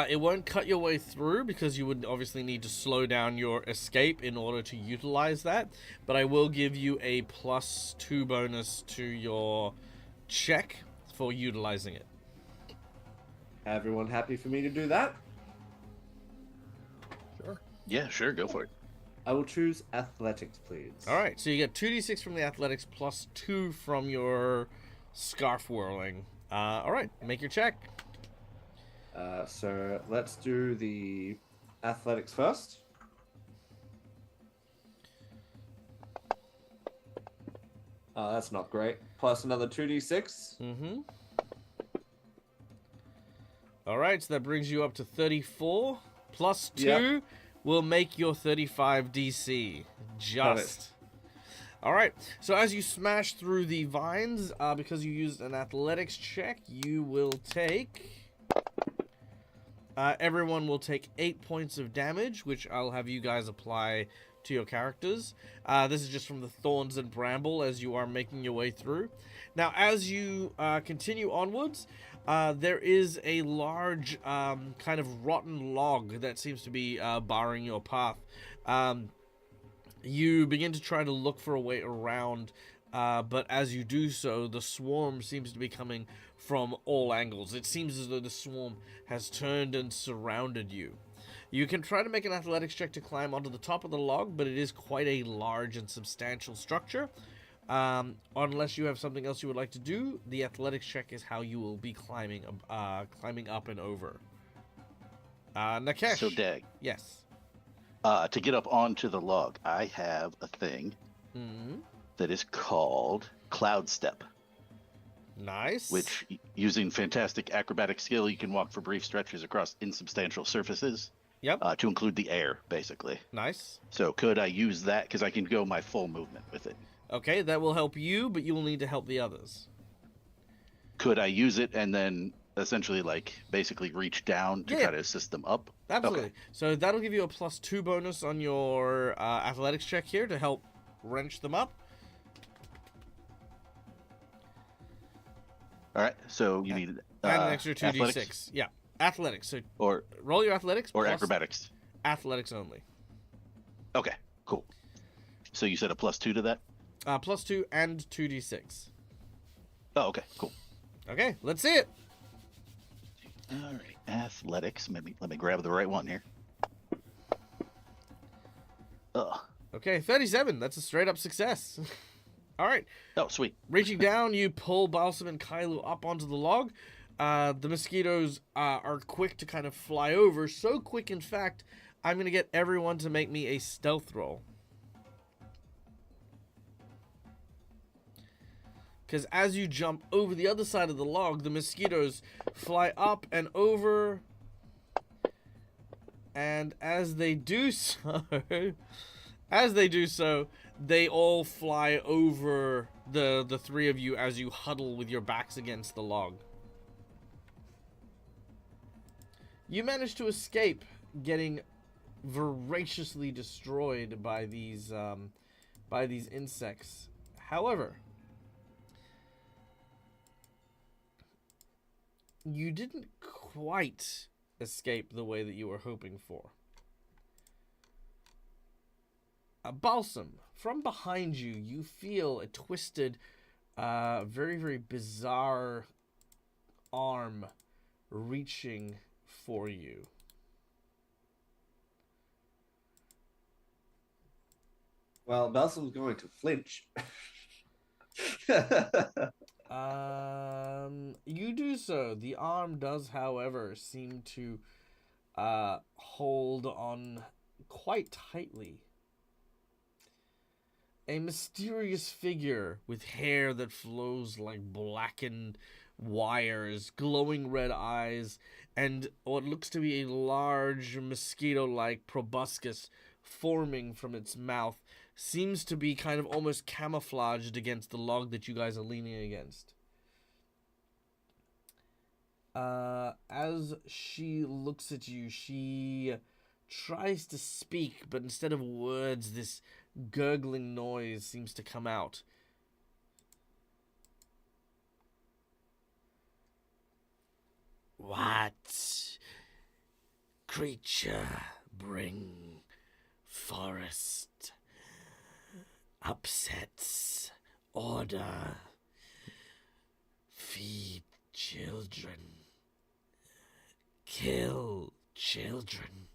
It won't cut your way through because you would obviously need to slow down your escape in order to utilize that. But I will give you a +2 bonus to your check for utilizing it. Everyone happy for me to do that? Sure. Yeah, sure, go for it. I will choose athletics, please. All right, so you get 2d6 from the athletics plus 2 from your scarf whirling. All right, make your check. So let's do the athletics first. That's not great. Plus another 2d6. Mm-hmm. All right, so that brings you up to 34. Plus 2 Yep. will make your 35 DC. Got it. Just. All right, so as you smash through the vines, because you used an athletics check, you will take... everyone will take 8 points of damage, which I'll have you guys apply to your characters. This is just from the thorns and bramble as you are making your way through. Now, as you continue onwards, there is a large kind of rotten log that seems to be barring your path. You begin to try to look for a way around, but as you do so, the swarm seems to be coming from all angles. It seems as though the swarm has turned and surrounded you. You can try to make an athletics check to climb onto the top of the log, but it is quite a large and substantial structure. Unless you have something else you would like to do, the athletics check is how you will be climbing up and over. Nakesh. So, Dag, Yes. to get up onto the log, I have a thing that is called Cloud Step, Nice. which, using fantastic acrobatic skill, you can walk for brief stretches across insubstantial surfaces. Yep. To include the air, basically. Nice. So could I use that? Because I can go my full movement with it. Okay, that will help you, but you will need to help the others. Could I use it and then essentially, like, basically reach down to try to assist them up? Absolutely. Okay. So that'll give you a +2 bonus on your athletics check here to help wrench them up. All right. So you need And an extra 2d6. athletics? Yeah. Athletics. So Or roll your athletics. or plus acrobatics. Athletics only. Okay. Cool. So you said a +2 to that? +2 and 2d6. Oh, okay. Cool. Okay, let's see it. All right. Athletics. Maybe let me grab the right one here. Okay, 37. That's a straight up success. All right. Oh, sweet. Reaching down, you pull Balsam and Kailu up onto the log. The mosquitoes are quick to kind of fly over. So quick, in fact, I'm going to get everyone to make me a stealth roll. Because as you jump over the other side of the log, the mosquitoes fly up and over. And as they do so, they all fly over the three of you as you huddle with your backs against the log. You manage to escape getting voraciously destroyed by these insects. However, you didn't quite escape the way that you were hoping for. Balsam, from behind you, you feel a twisted, very, very bizarre arm reaching for you. Well, Balsam's going to flinch. You do so. The arm does, however, seem to hold on quite tightly. A mysterious figure with hair that flows like blackened wires, glowing red eyes, and what looks to be a large mosquito-like proboscis forming from its mouth, seems to be kind of almost camouflaged against the log that you guys are leaning against. As she looks at you, she tries to speak, but instead of words, this gurgling noise seems to come out. What creature bring forest upsets order feed children kill children.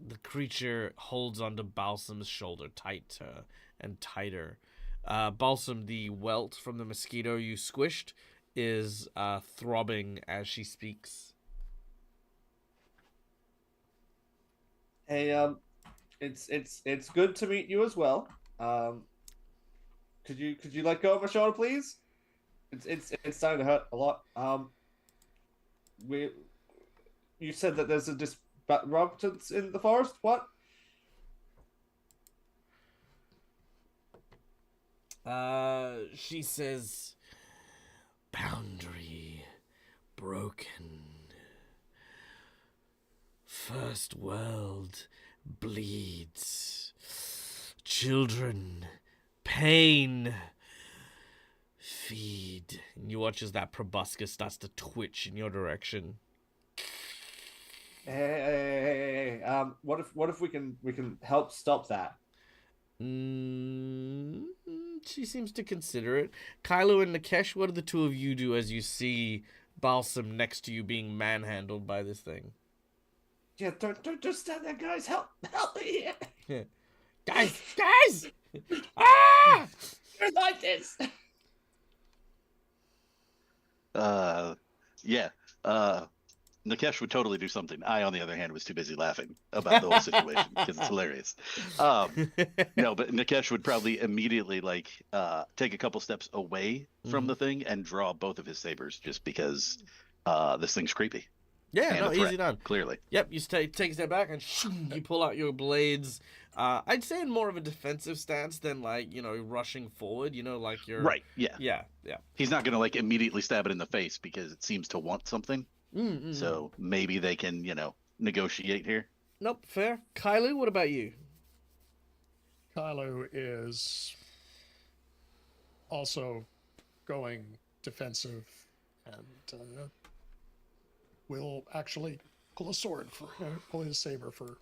The creature holds onto Balsam's shoulder tighter and tighter. Balsam, the welt from the mosquito you squished, is throbbing as she speaks. Hey, it's good to meet you as well. Could you let go of my shoulder, please? It's starting to hurt a lot. You said that there's a disruptance in the forest. What? She says, boundary broken. First world bleeds. Children, pain. Feed. And you watch as that proboscis starts to twitch in your direction. Hey, what if we can help stop that? She seems to consider it. Kylo and Nikesh, what do the two of you do as you see Balsam next to you being manhandled by this thing? Yeah, don't just stand there, guys. Help me! Guys! Ah! You're like this. Yeah. Nikesh would totally do something. I, on the other hand, was too busy laughing about the whole situation because it's hilarious. No, but Nikesh would probably immediately take a couple steps away from the thing and draw both of his sabers just because this thing's creepy. Yeah, And no, a threat, easy done. Clearly. Yep, you take a step back and you pull out your blades. I'd say in more of a defensive stance than rushing forward. Like you're Right. Yeah. Yeah. He's not gonna immediately stab it in the face because it seems to want something. Mm-hmm. So maybe they can negotiate here. Nope, fair. Kylo, what about you? Kylo is also going defensive and will actually pull his saber for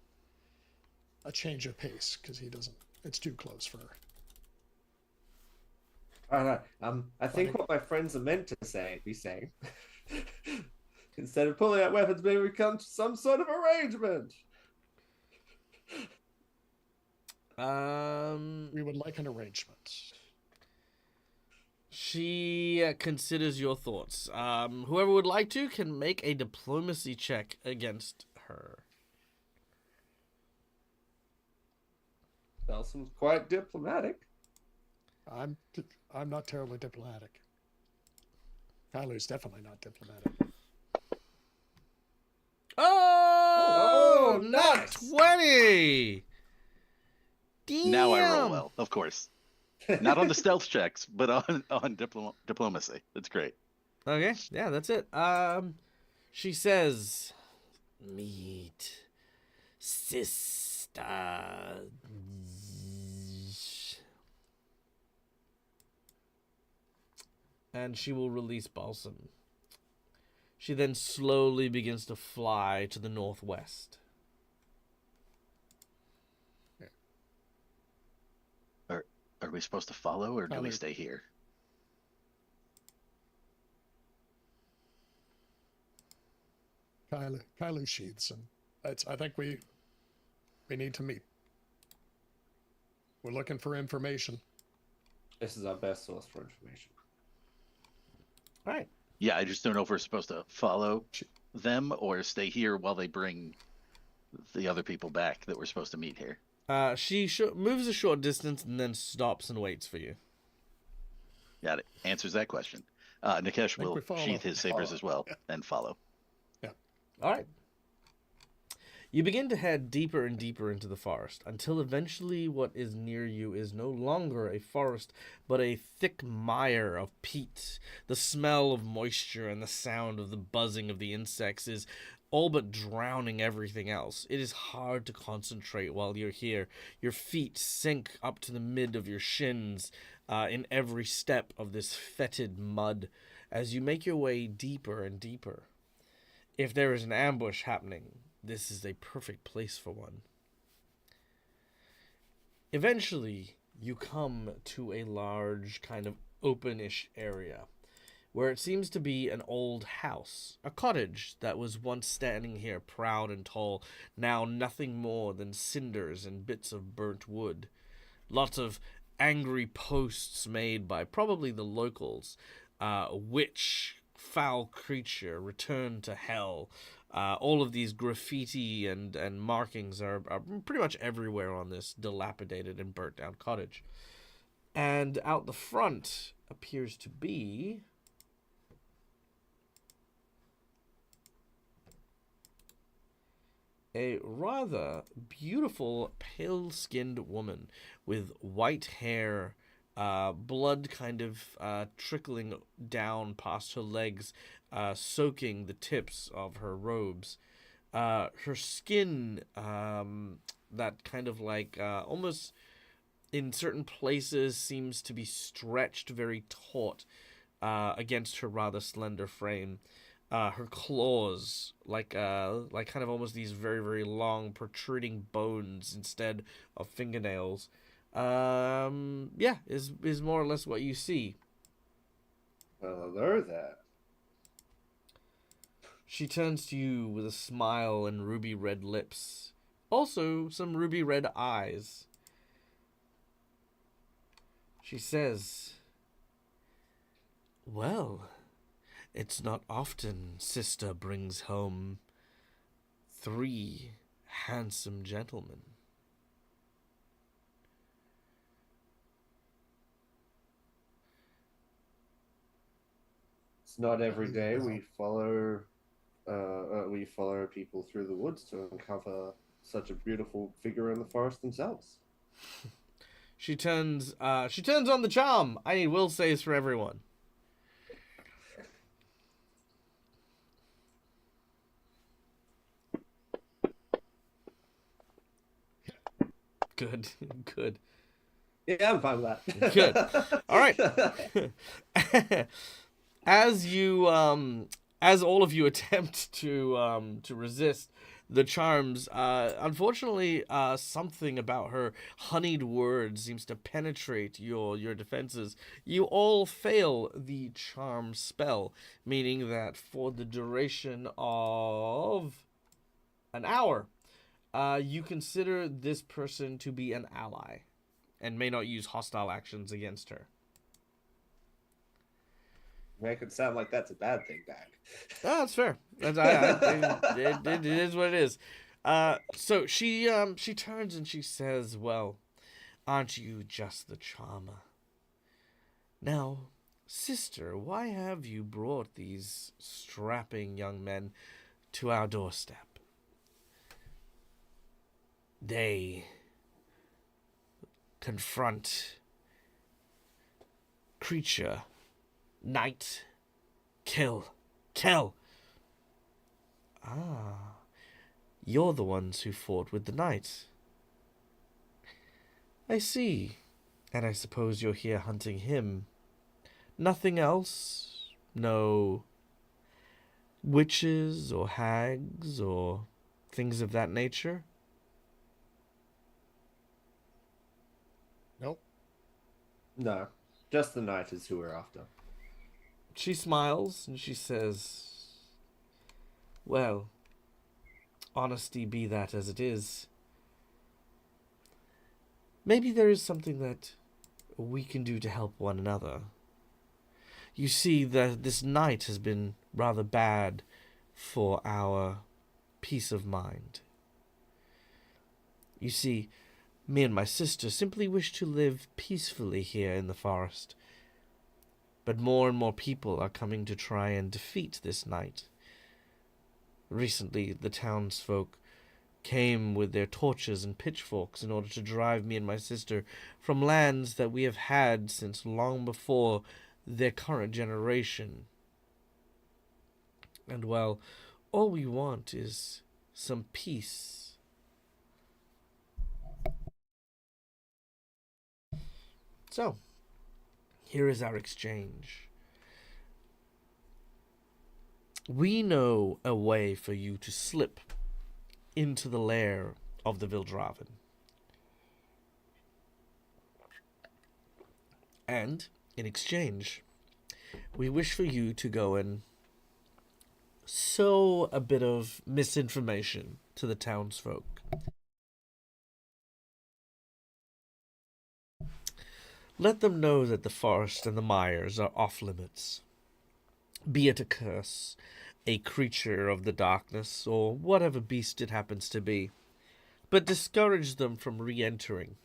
a change of pace because it's too close for her. I don't know. I think what my friends are meant to be saying. Instead of pulling out weapons, maybe we come to some sort of arrangement. We would like an arrangement. She considers your thoughts. Whoever would like to can make a diplomacy check against her. Balsam's quite diplomatic. I'm not terribly diplomatic. Kylo's definitely not diplomatic. Oh, not nice. 20! Damn. Now I roll well, of course. Not on the stealth checks, but on diplomacy. That's great. Okay, yeah, that's it. She says, meet sister. And she will release Balsam. She then slowly begins to fly to the northwest. Are we supposed to follow or do we stay here? Kylo sheathes, and I think we need to meet. We're looking for information. This is our best source for information. All right. Yeah, I just don't know if we're supposed to follow them or stay here while they bring the other people back that we're supposed to meet here. She moves a short distance and then stops and waits for you. Got it. Answers that question. Nikesh will sheath his sabers as well and follow. Yeah. All right. You begin to head deeper and deeper into the forest until eventually what is near you is no longer a forest, but a thick mire of peat. The smell of moisture and the sound of the buzzing of the insects is all but drowning everything else. It is hard to concentrate while you're here. Your feet sink up to the mid of your shins in every step of this fetid mud as you make your way deeper and deeper. If there is an ambush happening, this is a perfect place for one. Eventually, you come to a large kind of openish area where it seems to be an old house, a cottage that was once standing here proud and tall, now nothing more than cinders and bits of burnt wood. Lots of angry posts made by probably the locals. Witch, foul creature, return to hell. All of these graffiti and markings are pretty much everywhere on this dilapidated and burnt down cottage. And out the front appears to be a rather beautiful, pale-skinned woman with white hair, blood kind of trickling down past her legs, soaking the tips of her robes. Her skin, that kind of like almost in certain places seems to be stretched very taut against her rather slender frame. Her claws, like kind of almost these very very long protruding bones instead of fingernails. Yeah, is more or less what you see. Well, hello there. She turns to you with a smile and ruby red lips, also some ruby red eyes. She says, "Well, it's not often sister brings home 3 handsome gentlemen." It's not every day we follow people through the woods to uncover such a beautiful figure in the forest themselves. She turns on the charm. I will say is for everyone. Good, good. Yeah, I'm fine with that. Good. All right. As all of you attempt to resist the charms, unfortunately, something about her honeyed words seems to penetrate your defenses. You all fail the charm spell, meaning that for the duration of an hour, you consider this person to be an ally and may not use hostile actions against her. Make it sound like that's a bad thing back. Oh, that's fair. It is what it is. So she turns and she says, "Well, aren't you just the charmer? Now, sister, why have you brought these strapping young men to our doorstep? They confront creature, night, kill. Ah, you're the ones who fought with the knight. I see. And I suppose you're here hunting him. Nothing else? No witches or hags or things of that nature?" Nope. No, just the knight is who we're after. She smiles and she says, "Well, honesty be that as it is. Maybe there is something that we can do to help one another. You see that this night has been rather bad for our peace of mind. You see, me and my sister simply wish to live peacefully here in the forest. But more and more people are coming to try and defeat this night. Recently, the townsfolk came with their torches and pitchforks in order to drive me and my sister from lands that we have had since long before their current generation. And well, all we want is some peace." So, here is our exchange. We know a way for you to slip into the lair of the Vildraven. And, in exchange, We wish for you to go and sow a bit of misinformation to the townsfolk. Let them know that the forest and the mires are off limits. Be it a curse, a creature of the darkness, or whatever beast it happens to be. But discourage them from re-entering.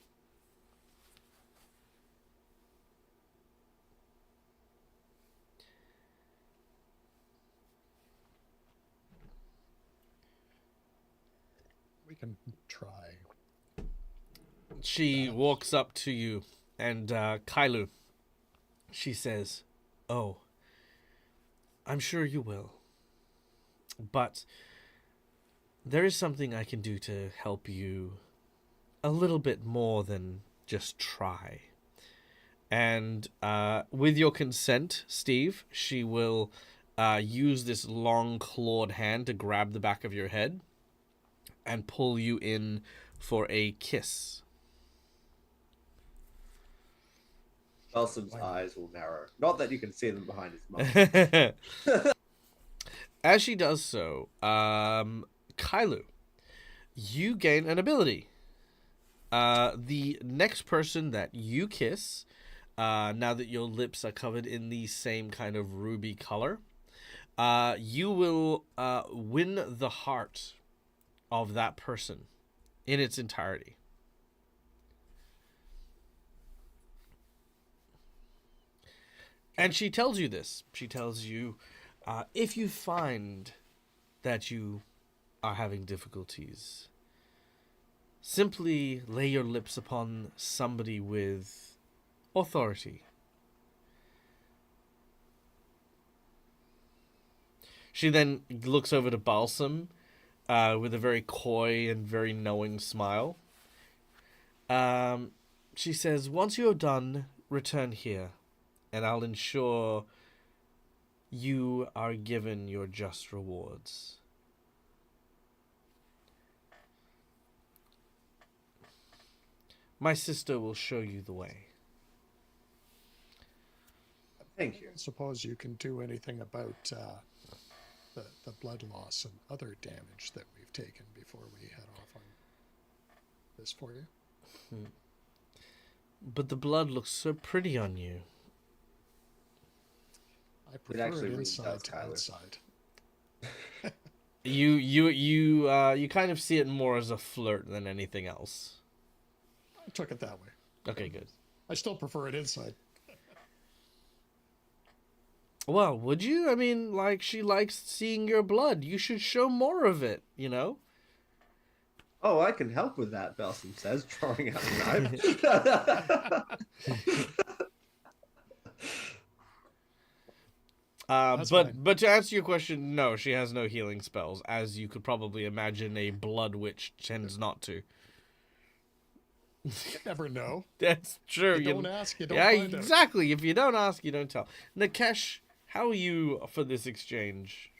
We can try. She walks up to you, and Kailu, she says, "Oh, I'm sure you will. But there is something I can do to help you a little bit more than just try." And with your consent, Steve, she will use this long clawed hand to grab the back of your head and pull you in for a kiss. Balsam's eyes will narrow. Not that you can see them behind his mouth. As she does so, Kailu, you gain an ability. The next person that you kiss, now that your lips are covered in the same kind of ruby color, you will win the heart of that person in its entirety. And she tells you this. She tells you, if you find that you are having difficulties, simply lay your lips upon somebody with authority. She then looks over to Balsam with a very coy and very knowing smile. She says, once you are done, return here, and I'll ensure you are given your just rewards. My sister will show you the way. Thank you. I suppose you can do anything about the blood loss and other damage that we've taken before we head off on this for you. But the blood looks so pretty on you. I prefer actually it really inside does, to Tyler. outside. You kind of see it more as a flirt than anything else. I took it that way. Okay, good. I still prefer it inside. Well, would you? I mean, like, she likes seeing your blood. You should show more of it, you know? Oh, I can help with that, Balsam says, drawing out a knife. That's fine. But to answer your question, no, she has no healing spells, as you could probably imagine a blood witch tends not to. You never know. That's true. You don't ask, you don't yeah, find out. exactly. If you don't ask, you don't tell. Nikesh, how are you for this exchange?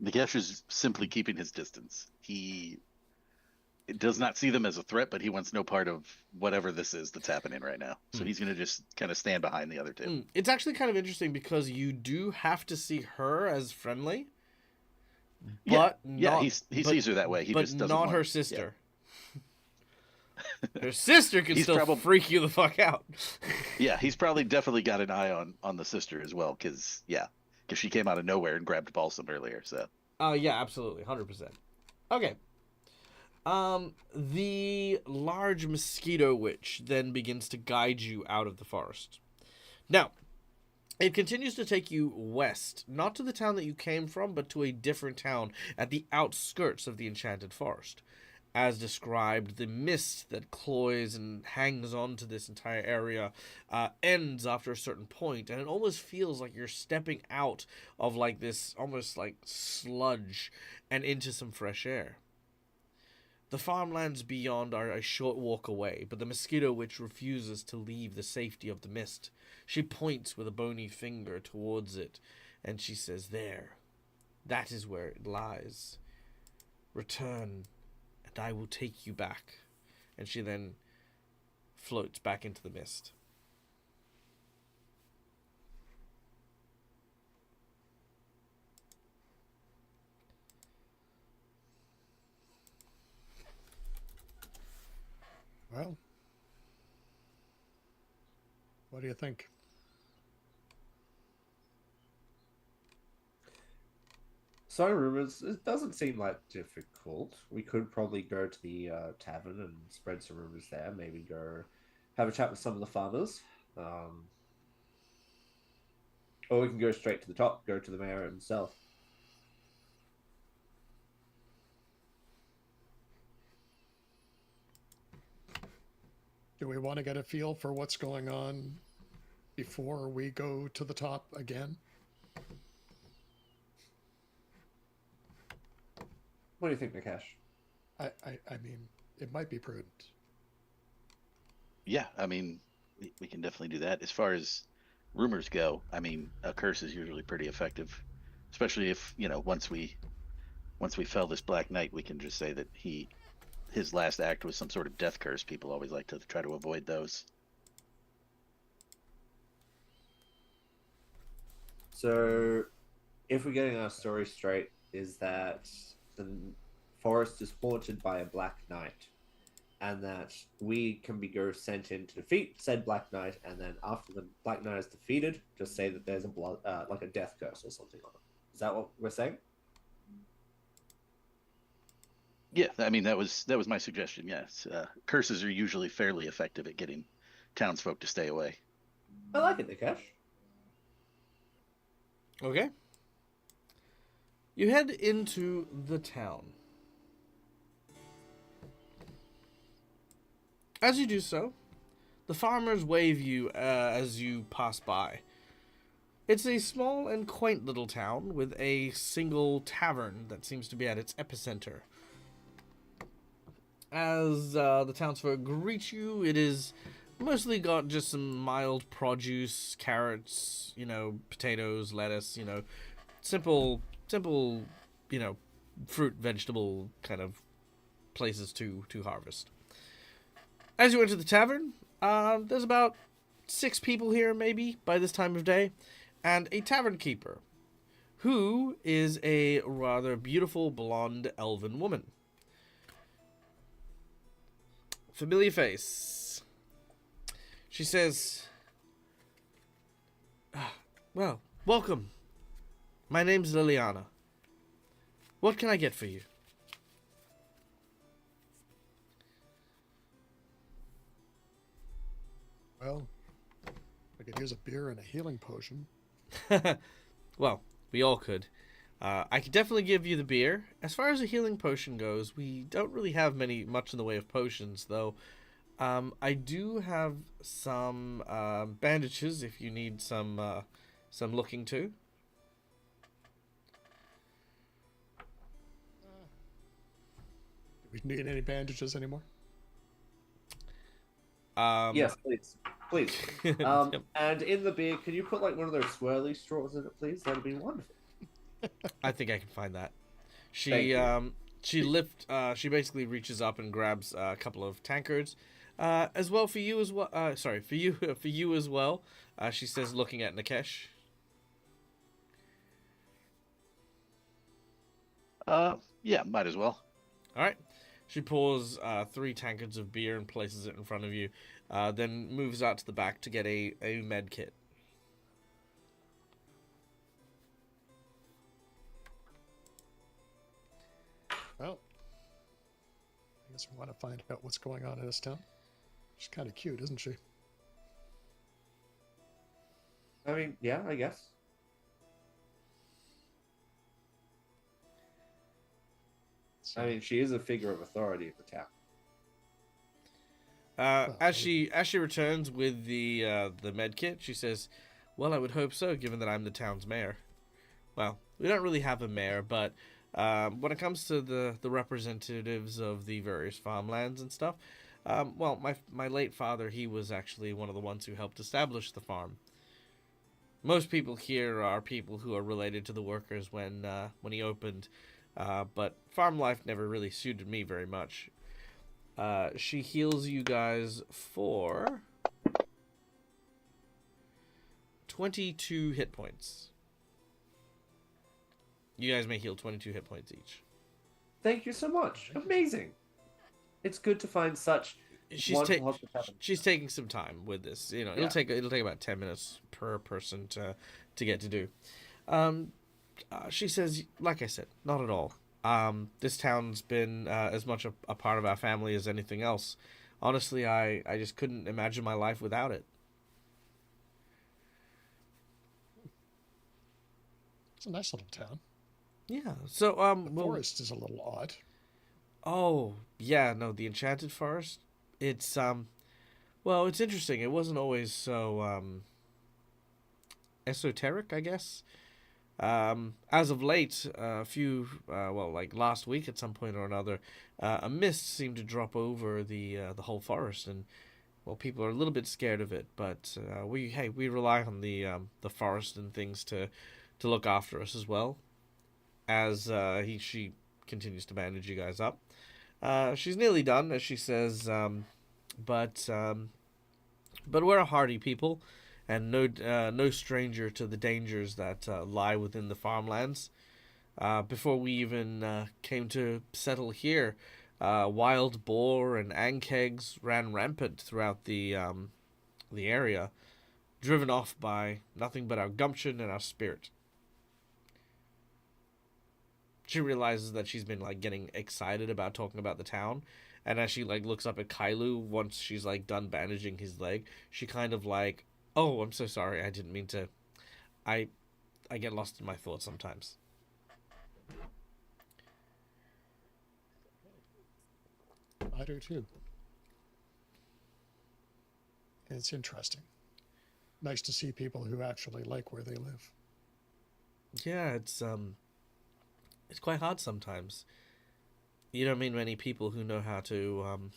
Nikesh is simply keeping his distance. He does not see them as a threat, but he wants no part of whatever this is that's happening right now. So he's going to just kind of stand behind the other two. It's actually kind of interesting because you do have to see her as friendly. But he sees her that way. He but just doesn't not want her yeah. sister. Her sister can He's still freak you the fuck out. Yeah, he's probably definitely got an eye on the sister as well, because she came out of nowhere and grabbed Balsam earlier. So. Yeah, absolutely, 100%. Okay. The large mosquito witch then begins to guide you out of the forest. Now, it continues to take you west, not to the town that you came from, but to a different town at the outskirts of the enchanted forest. As described, the mist that cloys and hangs on to this entire area ends after a certain point, and it almost feels like you're stepping out of like this almost like sludge and into some fresh air. The farmlands beyond are a short walk away, but the mosquito witch refuses to leave the safety of the mist. She points with a bony finger towards it, and she says, "There, that is where it lies. Return, and I will take you back." And she then floats back into the mist. What do you think? So rumors, it doesn't seem like difficult. We could probably go to the tavern and spread some rumors there. Maybe go have a chat with some of the farmers. Um, or we can go straight to the top, go to the mayor himself. Do we want to get a feel for what's going on before we go to the top again? What do you think, Nikesh? I mean, it might be prudent. Yeah, I mean, we can definitely do that. As far as rumors go, I mean, a curse is usually pretty effective, especially if, once we fell this Black Knight, we can just say that his last act was some sort of death curse. People always like to try to avoid those. So, if we're getting our story straight, is that the forest is haunted by a Black Knight, and that we can be sent in to defeat said Black Knight, and then after the Black Knight is defeated, just say that there's a like a death curse or something on it. Is that what we're saying? Yeah, I mean, that was my suggestion. Yes, curses are usually fairly effective at getting townsfolk to stay away. I like it, Nikesh. Okay. You head into the town. As you do so, the farmers wave you as you pass by. It's a small and quaint little town with a single tavern that seems to be at its epicenter. As the townsfolk greet you, it is mostly got just some mild produce, carrots, potatoes, lettuce, simple, fruit, vegetable kind of places to harvest. As you enter the tavern, there's about 6 people here, maybe, by this time of day, and a tavern keeper, who is a rather beautiful blonde elven woman. Familiar face. She says, well, welcome. My name's Liliana. What can I get for you? Well, I could use a beer and a healing potion. Well, we all could. I could definitely give you the beer. As far as a healing potion goes, we don't really have much in the way of potions, though. I do have some bandages if you need some looking to. Do we need any bandages anymore? Yes, please. Please. Yep. And in the beer, can you put like one of those swirly straws in it, please? That'd be wonderful. I think I can find that. Thank She basically reaches up and grabs a couple of tankards, as well for you as well. Sorry, for you as well. She says, looking at Nikesh. Yeah, might as well. All right. She pours 3 tankards of beer and places it in front of you. Then moves out to the back to get a med kit. Well, I guess we want to find out what's going on in this town. She's kind of cute, isn't she? I mean, yeah, I guess. I mean, she is a figure of authority of the town. As she returns with the med kit, she says, "Well, I would hope so, given that I'm the town's mayor. Well, we don't really have a mayor, but when it comes to the representatives of the various farmlands and stuff, well, my late father, he was actually one of the ones who helped establish the farm. Most people here are people who are related to the workers when he opened, but farm life never really suited me very much." She heals you guys for 22 hit points. You guys may heal 22 hit points each. Thank you so much. Amazing. It's good to find such she's wonderful hospitality. she's taking some time with this. You know, Yeah. it'll take about 10 minutes per person to get to do. She says, like I said, not at all. This town's been as much a part of our family as anything else. Honestly, I just couldn't imagine my life without it. It's a nice little town. Yeah. So The well, forest is a little odd. oh yeah, no, the Enchanted Forest. It's well, it's interesting. It wasn't always so esoteric, I guess. As of late, a few, well, like last week at some point or another, a mist seemed to drop over the whole forest, and well, people are a little bit scared of it. But we rely on the forest and things to look after us as well, as she continues to bandage you guys up. She's nearly done, as she says, but we're a hardy people, and no stranger to the dangers that lie within the farmlands. Before we even came to settle here, wild boar and ankegs ran rampant throughout the area, driven off by nothing but our gumption and our spirit. She realizes that she's been like getting excited about talking about the town, and as she like looks up at Kailu once she's like done bandaging his leg, she kind of like, oh, I'm so sorry, I didn't mean to. I get lost in my thoughts sometimes. I do too. It's interesting. Nice to see people who actually like where they live. Yeah, it's quite hard sometimes. You don't meet many people who know how to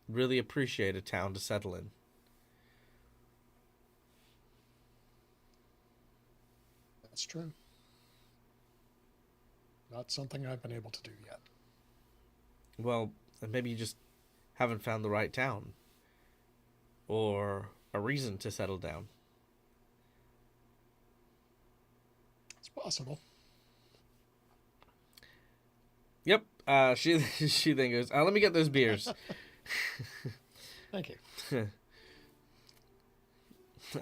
really appreciate a town to settle in. That's true. Not something I've been able to do yet. Well, maybe you just haven't found the right town, or a reason to settle down. It's possible. Yep. She then goes, let me get those beers. Thank you.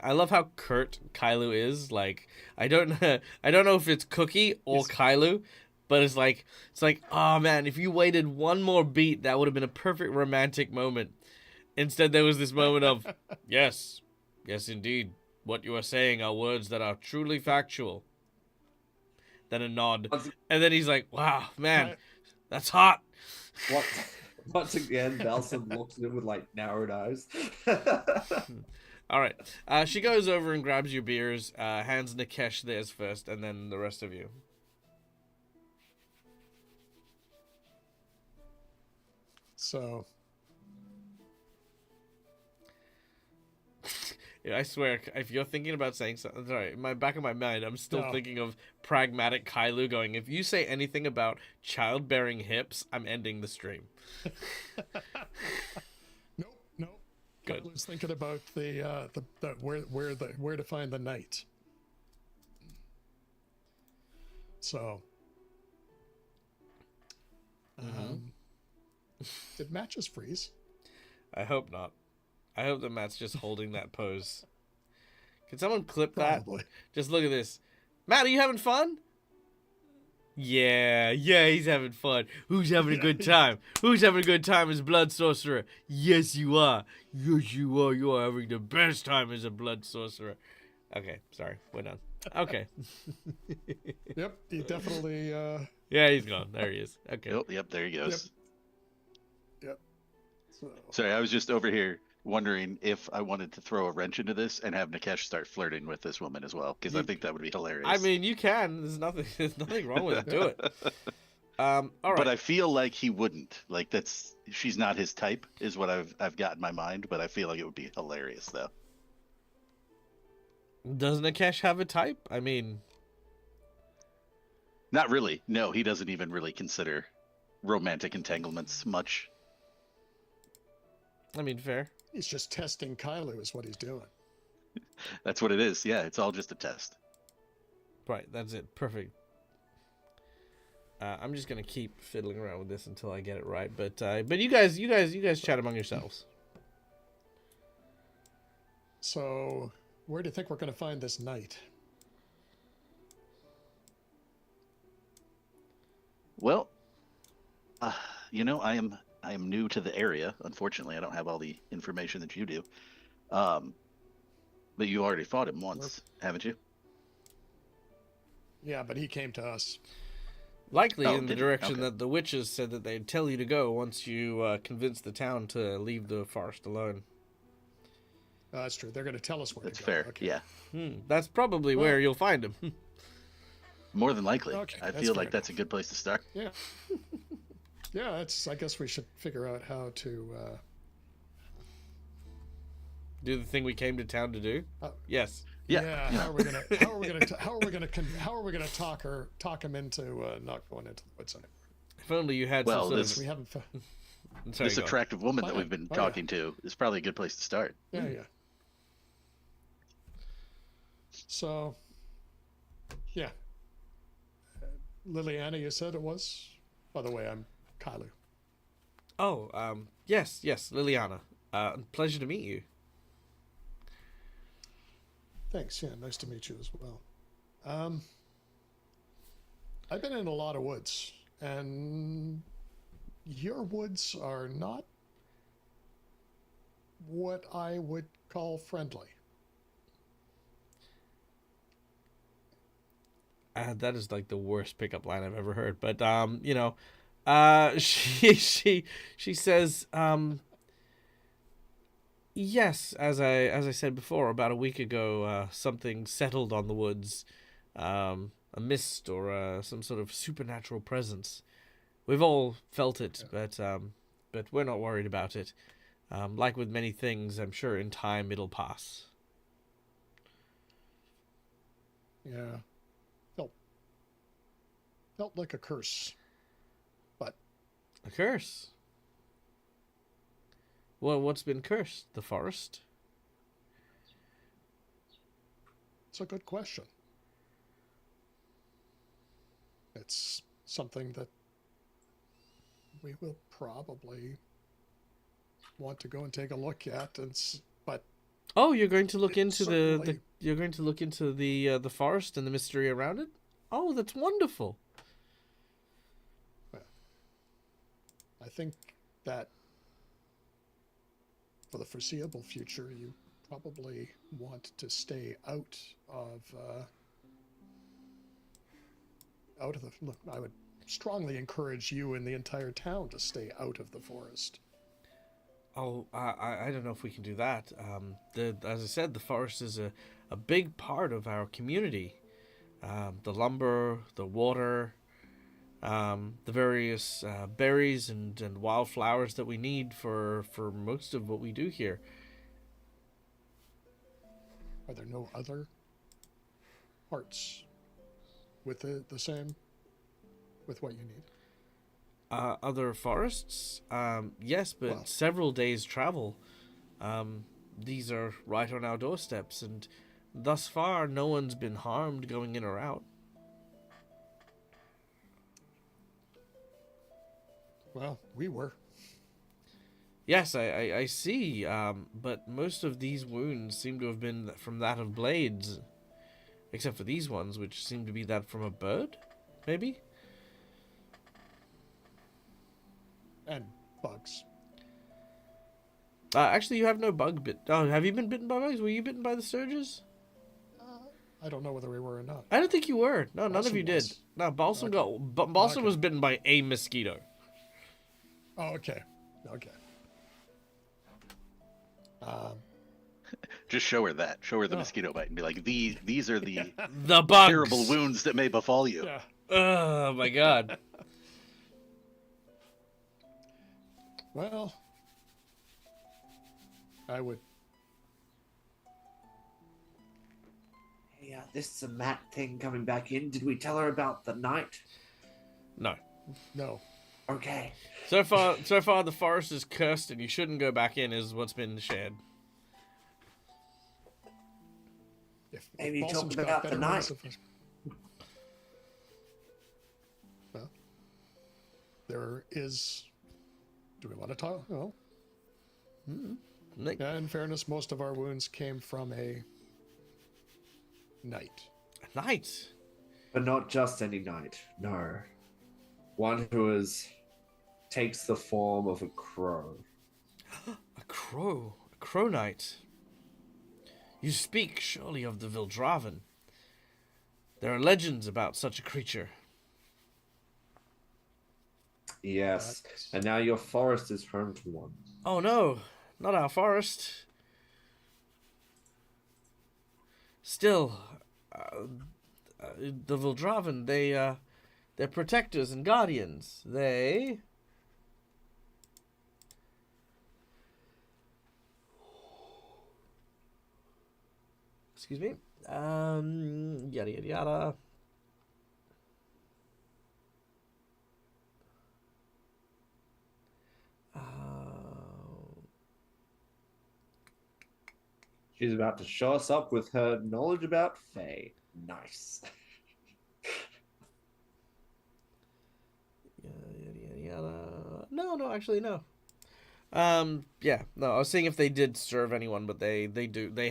I love how curt Kailu is. Like, I don't know if it's Cookie or Yes. Kailu, but it's like, oh man, if you waited one more beat, that would have been a perfect romantic moment. Instead, there was this moment of, yes, indeed, what you are saying are words that are truly factual. Then a nod, and then he's like, wow, man, that's hot. Once again, Balsam looks at him with like narrowed eyes. All right. She goes over and grabs your beers, hands Nikesh theirs first, and then the rest of you. So, Yeah, I swear, if you're thinking about saying something, sorry, in my back of my mind, I'm still No. thinking of pragmatic Kailu going, if you say anything about childbearing hips, I'm ending the stream. nope. Good. I was thinking about the where to find the knight. So, did matches freeze? I hope not. I hope that Matt's just holding that pose. Can someone clip that? Probably. Just look at this. Matt, are you having fun? Yeah, he's having fun. Who's having a good time? Who's having a good time as Blood Sorcerer? Yes, you are. Yes, you are. You are having the best time as a Blood Sorcerer. Okay, sorry. We're done. Okay. Yep, he definitely. Yeah, he's gone. There he is. Okay. Yep, there he goes. Yep. So, Sorry, I was just over here wondering if I wanted to throw a wrench into this and have Nikesh start flirting with this woman as well, because I think that would be hilarious. I mean, you can. There's nothing wrong with it. Do it. All right. But I feel like he wouldn't. Like she's not his type, is what I've got in my mind. But I feel like it would be hilarious though. Doesn't Nikesh have a type? I mean, Not really. No, he doesn't even really consider romantic entanglements much. fair. he's just testing Kailu, is what he's doing. That's what it is. Yeah, it's all just a test. Right, that's it. Perfect. I'm just gonna keep fiddling around with this until I get it right. But you guys chat among yourselves. So, where do you think we're going to find this knight? Well, I am new to the area. Unfortunately, I don't have all the information that you do. But you already fought him once, haven't you? Yeah, but he came to us. Likely Oh, in the did he? direction Okay. that the witches said that they'd tell you to go once you convinced the town to leave the forest alone. That's true. They're going to tell us where That's to go. fair. Okay. Yeah, That's probably Well- where you'll find him. more than likely. Okay, I that's feel fair like that's a good place to start. Yeah. Yeah, I guess we should figure out how to. Do the thing we came to town to do. Yes. Yeah. How are we gonna talk him into not going into the woods anymore? If only you had Well, some this- sort We haven't. of... Sorry, This go on. attractive woman that Oh, we've been yeah. talking to is probably a good place to start. Yeah, yeah. So, yeah. Liliana, you said it was. By the way, I'm Kylu. Oh, yes, Liliana. Pleasure to meet you. Thanks. Yeah, nice to meet you as well. I've been in a lot of woods, and your woods are not what I would call friendly. That is like the worst pickup line I've ever heard. But she says, yes, as I said before, about a week ago, something settled on the woods, a mist or some sort of supernatural presence. We've all felt it, but we're not worried about it. Like with many things, I'm sure in time it'll pass. Yeah. Felt like a curse. But A curse? Well, what's been cursed? The forest? it's a good question. It's something that we will probably want to go and take a look at, but Oh, you're going to look It into certainly- you're going to look into the forest and the mystery around it? Oh, that's wonderful. I think that for the foreseeable future, you probably want to stay out of the. Look, I would strongly encourage you and the entire town to stay out of the forest. Oh, I don't know if we can do that. As I said, the forest is a big part of our community. The lumber, the water, the various berries and wildflowers that we need for most of what we do here. Are there no other parts with the same, with what you need? Other forests? Yes, but Well- several days' travel. These are right on our doorsteps, and thus far, no one's been harmed going in or out. Well, we were. Yes, I see, but most of these wounds seem to have been from that of blades. Except for these ones, which seem to be that from a bird, maybe? And bugs. Actually, you have no bug bit. Oh, have you been bitten by bugs? Were you bitten by the sturges? I don't know whether we were or not. I don't think you were. No, none of Balsam you did. was. No, Balsam Okay. Balsam Okay. was bitten by a mosquito. Oh, okay. Okay. Just show her that. Show her the Oh. mosquito bite and be like, these are the The bugs. terrible wounds that may befall you. Yeah. Oh my god. Well, I would. Hey, this is a Matt thing coming back in. Did we tell her about the night? No. No. Okay. So far, the forest is cursed, and you shouldn't go back in. Is what's been shared. If Maybe Balsam's talking got about better the ways night. of- Well, Do we want to talk? Well, Nick, in fairness, most of our wounds came from a knight. a knight. But not just any knight. No. One who takes the form of a crow. A crow knight. You speak surely of the Vildraven. There are legends about such a creature. Yes. And now your forest is home to one. Oh no, not our forest. Still, the Vildraven, they're protectors and guardians. Excuse me. Yada yada yada. She's about to show us up with her knowledge about Fae. Nice. Yada yada yada. No, actually no. Yeah, no, I was saying if they did serve anyone, but they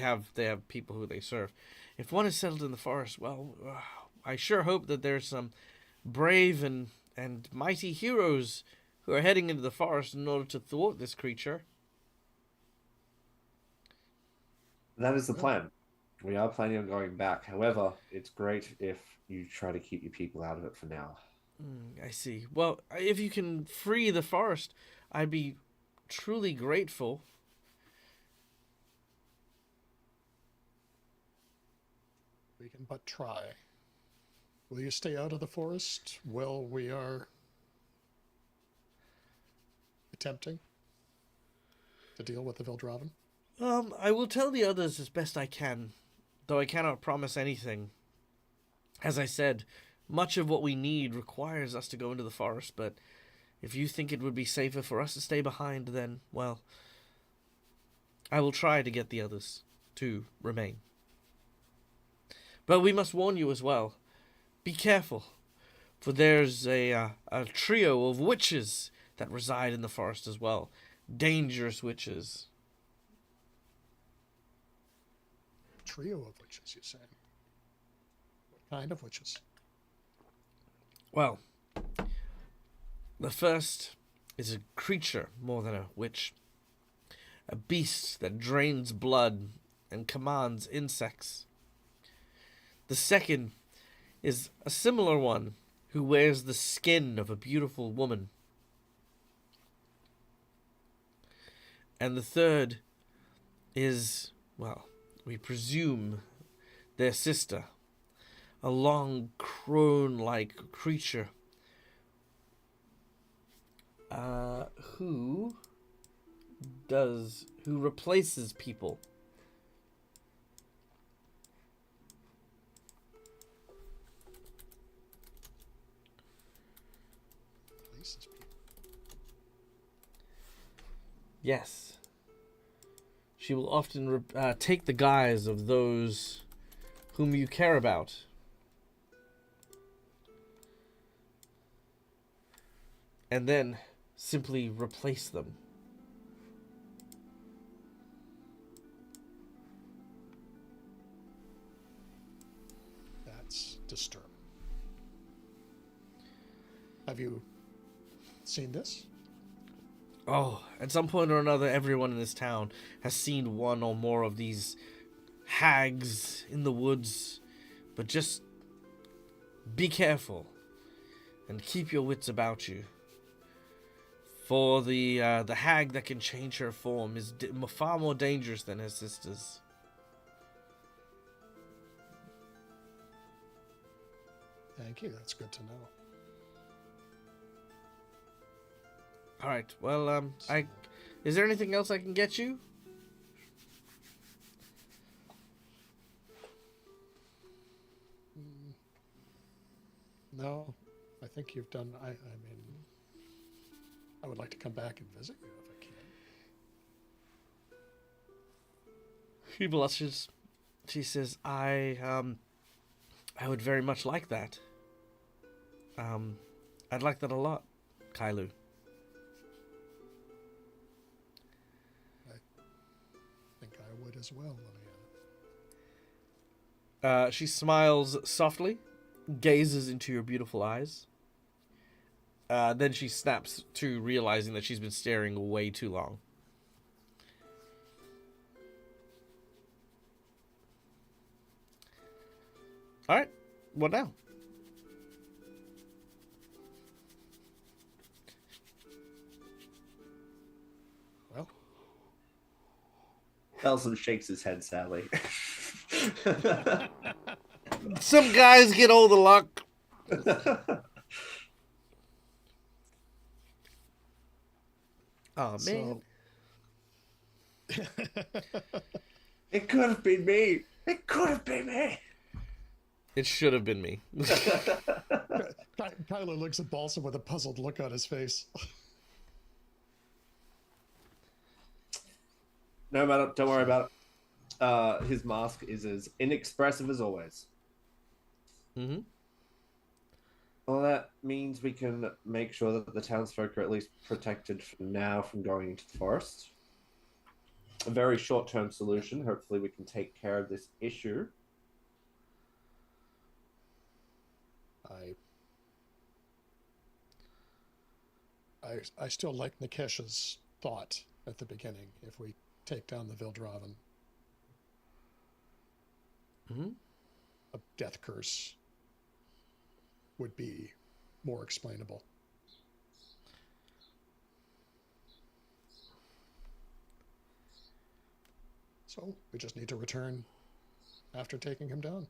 have people who they serve. If one is settled in the forest, well, I sure hope that there's some brave and mighty heroes who are heading into the forest in order to thwart this creature. That is the plan. We are planning on going back. However, it's great if you try to keep your people out of it for now. I see. Well, if you can free the forest, I'd be truly grateful. We can but try. Will you stay out of the forest while we are attempting to deal with the Vildraven? I will tell the others as best I can, though I cannot promise anything. As I said, much of what we need requires us to go into the forest, but if you think it would be safer for us to stay behind, then, well, I will try to get the others to remain. But we must warn you as well. Be careful, for there's a trio of witches that reside in the forest as well. Dangerous witches. Trio of witches, you say? What kind of witches? Well, the first is a creature more than a witch. A beast that drains blood and commands insects. The second is a similar one who wears the skin of a beautiful woman. And the third is, well, we presume their sister, a long crone-like creature who replaces people. Replaces people. Yes. She will often take the guise of those whom you care about. And then simply replace them. That's disturbing. Have you seen this? Oh, at some point or another, everyone in this town has seen one or more of these hags in the woods. But just be careful and keep your wits about you. For the hag that can change her form is far more dangerous than her sisters. Thank you. That's good to know. All right. Well, is there anything else I can get you? No, I think you've done. I mean, I would like to come back and visit you if I can. She blushes. She says, I would very much like that. I'd like that a lot, Kailu. as well, Liliana. She smiles softly, gazes into your beautiful eyes. Then she snaps to realizing that she's been staring way too long. All right, what now? Well, Belson shakes his head sadly. Some guys get all the luck. Oh, man. so It could have been me. It could have been me. It should have been me. Kyler looks at Balsam with a puzzled look on his face. No matter, don't worry about it. His mask is as inexpressive as always. Mm-hmm. Well, that means we can make sure that the townsfolk are at least protected for now from going into the forest. A very short-term solution. Hopefully we can take care of this issue. I still like Nikesh's thought at the beginning. If we take down the Vildravan, a death curse would be more explainable. So we just need to return after taking him down.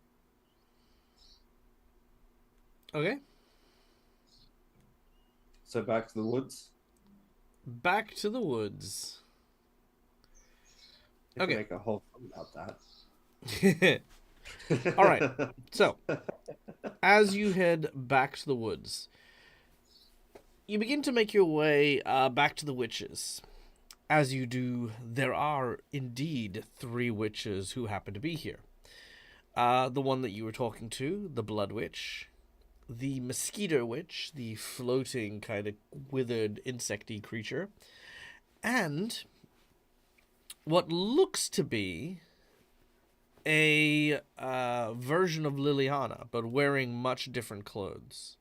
Okay. So back to the woods. Back to the woods. You can Okay. make a whole thing about that. All right. So, as you head back to the woods, you begin to make your way back to the witches. As you do, there are indeed 3 witches who happen to be here. The one that you were talking to, the Blood Witch, the Mosquito Witch, the floating kind of withered insecty creature, and what looks to be a version of Liliana, but wearing much different clothes.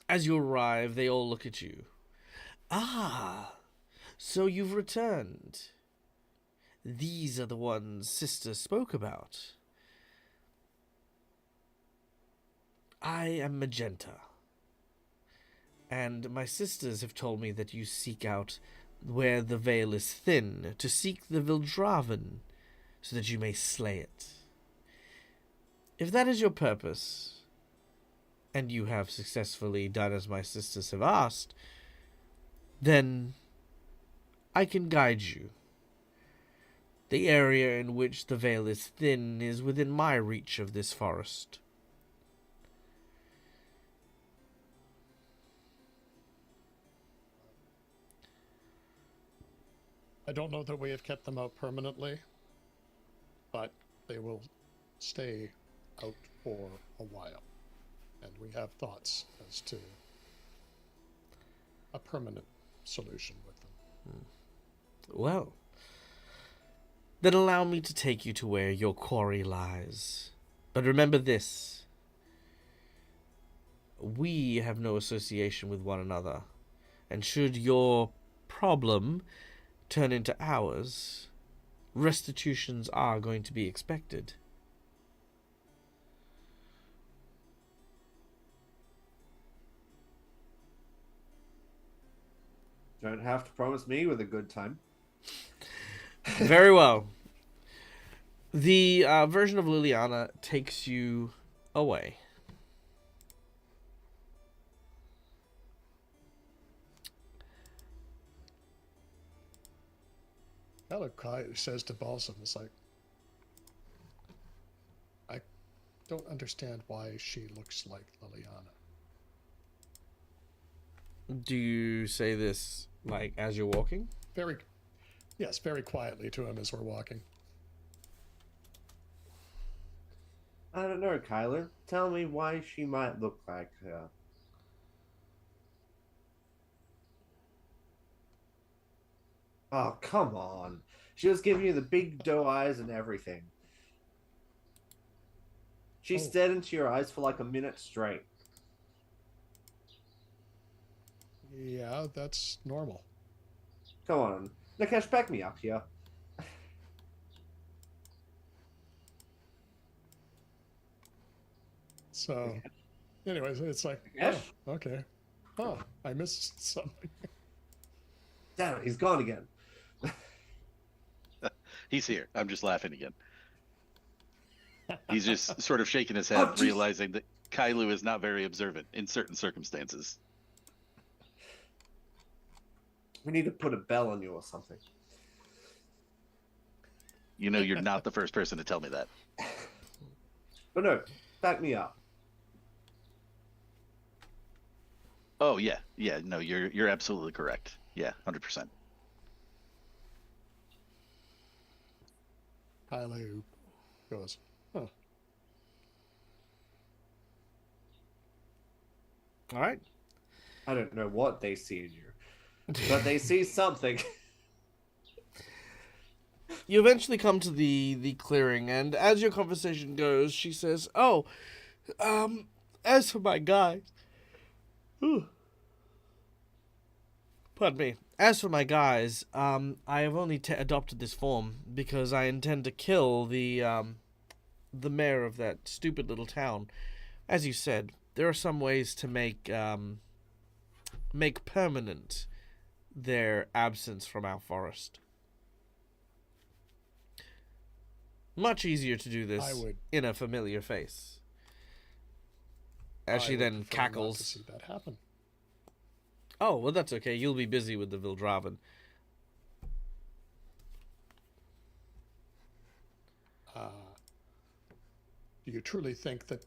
As you arrive, they all look at you. Ah, so you've returned. These are the ones Sister spoke about. I am Magenta, and my sisters have told me that you seek out where the veil is thin, to seek the Vildravan, so that you may slay it. If that is your purpose, and you have successfully done as my sisters have asked, then I can guide you. The area in which the veil is thin is within my reach of this forest. I don't know that we have kept them out permanently, but they will stay out for a while. And we have thoughts as to a permanent solution with them. Well, then allow me to take you to where your quarry lies. But remember this. We have no association with one another, and should your problem turn into ours, restitutions are going to be expected. Don't have to promise me with a good time. Very well. The version of Liliana takes you away. Malachi says to Balsam, it's like, I don't understand why she looks like Liliana. Do you say this, like, as you're walking? Yes, very quietly to him as we're walking. I don't know, Kyler. Tell me why she might look like her. Oh, come on. She was giving you the big doe eyes and everything. She Oh. stared into your eyes for like a minute straight. Yeah, that's normal. Come on. Nikesh, back me up here. So, anyways, it's like, Nikesh? oh, okay. Oh, I missed something. Damn it, he's gone again. He's here. I'm just laughing again. He's just sort of shaking his Oh, head, jeez. realizing that Kailu is not very observant in certain circumstances. We need to put a bell on you or something. You know, you're not the first person to tell me that. But no, back me up. Oh yeah, yeah. No, you're absolutely correct. Yeah, 100%. Kylo goes, oh, All right. I don't know what they see in you, but they see something. You eventually come to the clearing, and as your conversation goes, she says, "Oh, as for my guys, Ooh. Pardon me. As for my guys, I have only adopted this form because I intend to kill the mayor of that stupid little town. As you said, there are some ways to make permanent their absence from our forest. Much easier to do I this would, in a familiar face." As she I would then prefer not to cackles. see that happen. "Oh, well, that's okay. You'll be busy with the Vildravan." Do you truly think that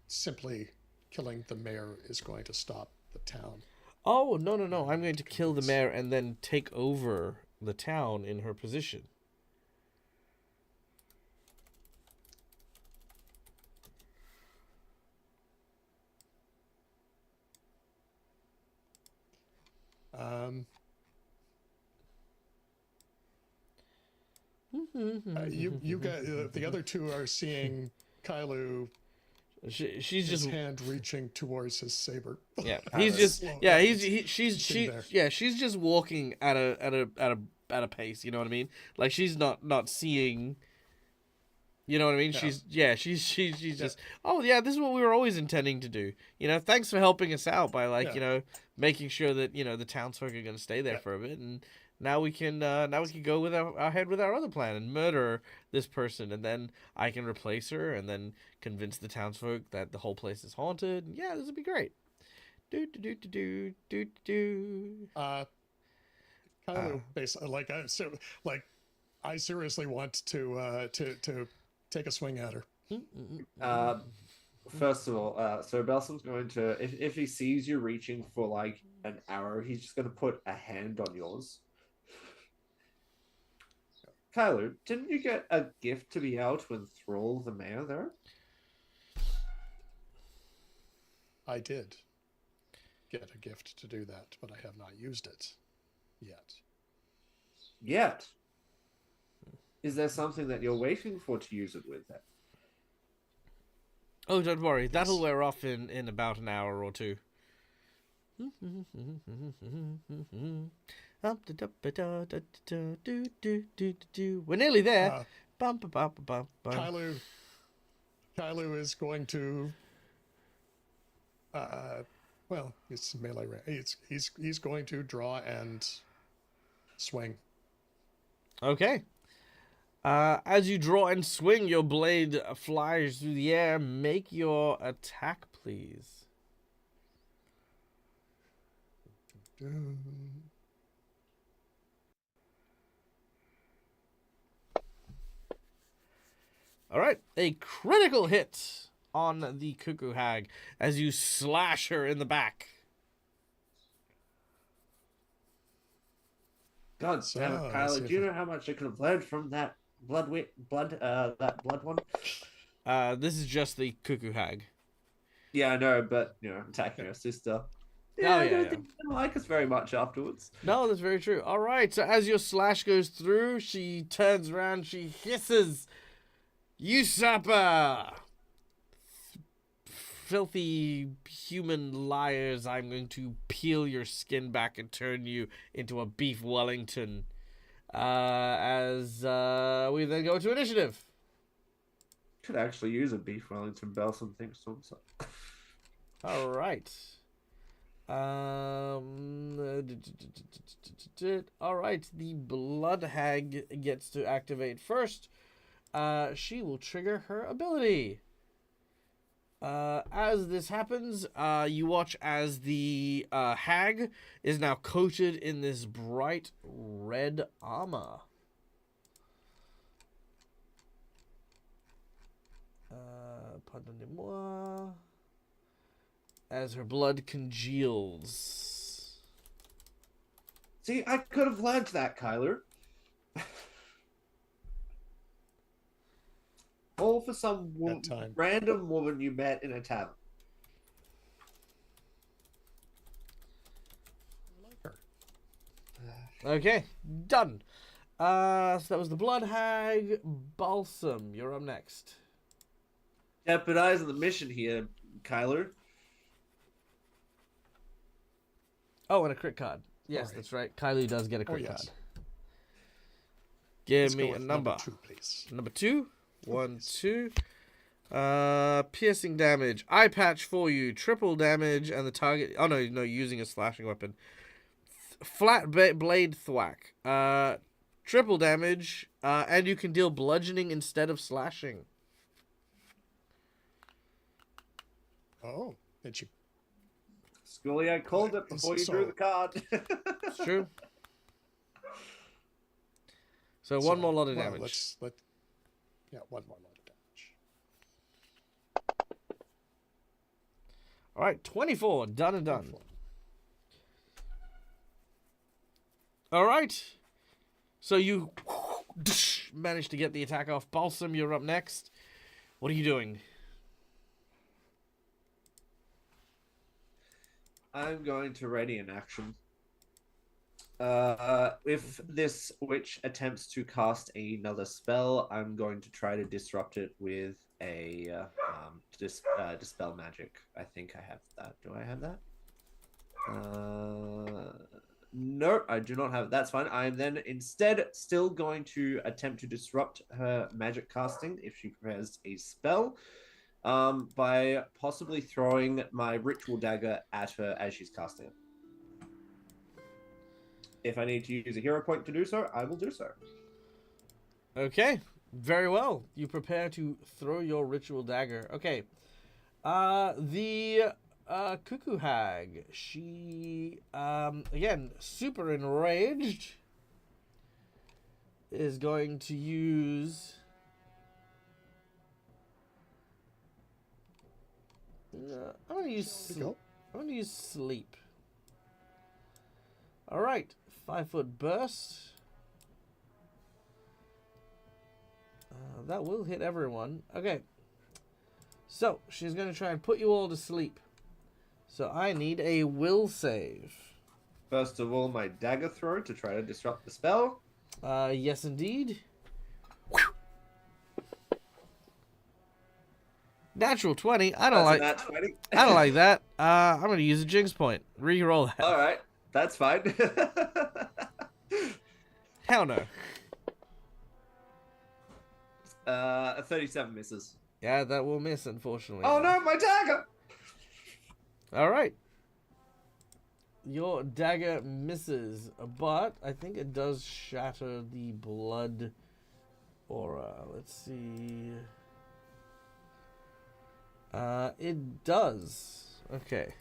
simply killing the mayor is going to stop the town? "Oh, no, no, no. I'm going to kill the mayor and then take over the town in her position." You got the other two are seeing Kylo, She's his just hand reaching towards his saber. yeah. He's just Slow. yeah. Sitting She there. yeah. She's just walking at a pace. You know what I mean? Like she's not seeing. You know what I mean? Yeah. She's just oh yeah. This is what we were always intending to do. You know, thanks for helping us out by like Yeah. making sure that the townsfolk are going to stay there Yeah. for a bit, and now we can go with ahead with our other plan and murder this person, and then I can replace her and then convince the townsfolk that the whole place is haunted. Yeah, this would be great. Do do do do do do do. Kylo basically I seriously want to take a swing at her. First of all, so Belsam's going to, if he sees you reaching for like an arrow, he's just going to put a hand on yours. Kylo, didn't you get a gift to be able to enthrall the mayor there? I did get a gift to do that, but I have not used it yet. Yet. Is there something that you're waiting for to use it with then? Oh, don't worry. That'll wear off in about an hour or two. We're nearly there. Kylo is going to well, it's melee range. He's going to draw and swing. Okay. As you draw and swing, your blade flies through the air. Make your attack, please. All right, a critical hit on the Cuckoo Hag as you slash her in the back. God damn it, So, let's Kylo! see Do you if know how much I could have learned from that blood one? This is just the Cuckoo Hag. Yeah, I know, but attacking her sister. Yeah, Oh, I yeah, don't yeah. think she's gonna like us very much afterwards. No, that's very true. All right, so as your slash goes through, she turns around, she hisses, "Usurper! Filthy human liars, I'm going to peel your skin back and turn you into a beef Wellington." As we then go to initiative. Could actually use a beef Wellington Balsam thinks so. All right. All right, the Blood Hag gets to activate first. She will trigger her ability. As this happens, you watch as the hag is now coated in this bright red armor. Pardonnez-moi. As her blood congeals. See, I could have learned that, Kyler. All for some random woman you met in a tavern. I like her. Okay, done. So that was the Blood Hag. Balsam, you're up next. Jeopardizing the mission here, Kyler. Oh, and a crit card. Yes, Sorry. that's right. Kylie does get a crit yes. card. Give Let's go me a with number. 2, please. Number 2. Oh, 1, please. 2. Piercing damage. Eye patch for you. Triple damage, and the target. Oh no, using a slashing weapon. Flat blade thwack. Triple damage, and you can deal bludgeoning instead of slashing. Oh, and she Scully, I called it before you drew the card. It's true. So one more lot of damage. One more lot of damage. All right, 24. Done and done. 24. All right. So you managed to get the attack off. Balsam, you're up next. What are you doing? I'm going to ready an action. If this witch attempts to cast another spell, I'm going to try to disrupt it with a dispel magic. I think I have that. Do I have that? No, I do not have it. That's fine. I'm then instead still going to attempt to disrupt her magic casting if she prepares a spell. By possibly throwing my ritual dagger at her as she's casting it. If I need to use a hero point to do so, I will do so. Okay, very well. You prepare to throw your ritual dagger. Okay. The Cuckoo Hag, she, again, super enraged, is going to use... I'm gonna use sleep. All right, 5-foot burst. That will hit everyone. Okay. So she's gonna try and put you all to sleep. So I need a will save. First of all, my dagger throw to try to disrupt the spell. Yes, indeed. Natural 20. I don't like. Nat 20. I don't like that. I'm gonna use a jinx point. Reroll that. All right, that's fine. Hell no. A 37 misses. Yeah, that will miss, unfortunately. Oh no, my dagger! All right. Your dagger misses, but I think it does shatter the blood aura. Let's see. It does. Okay.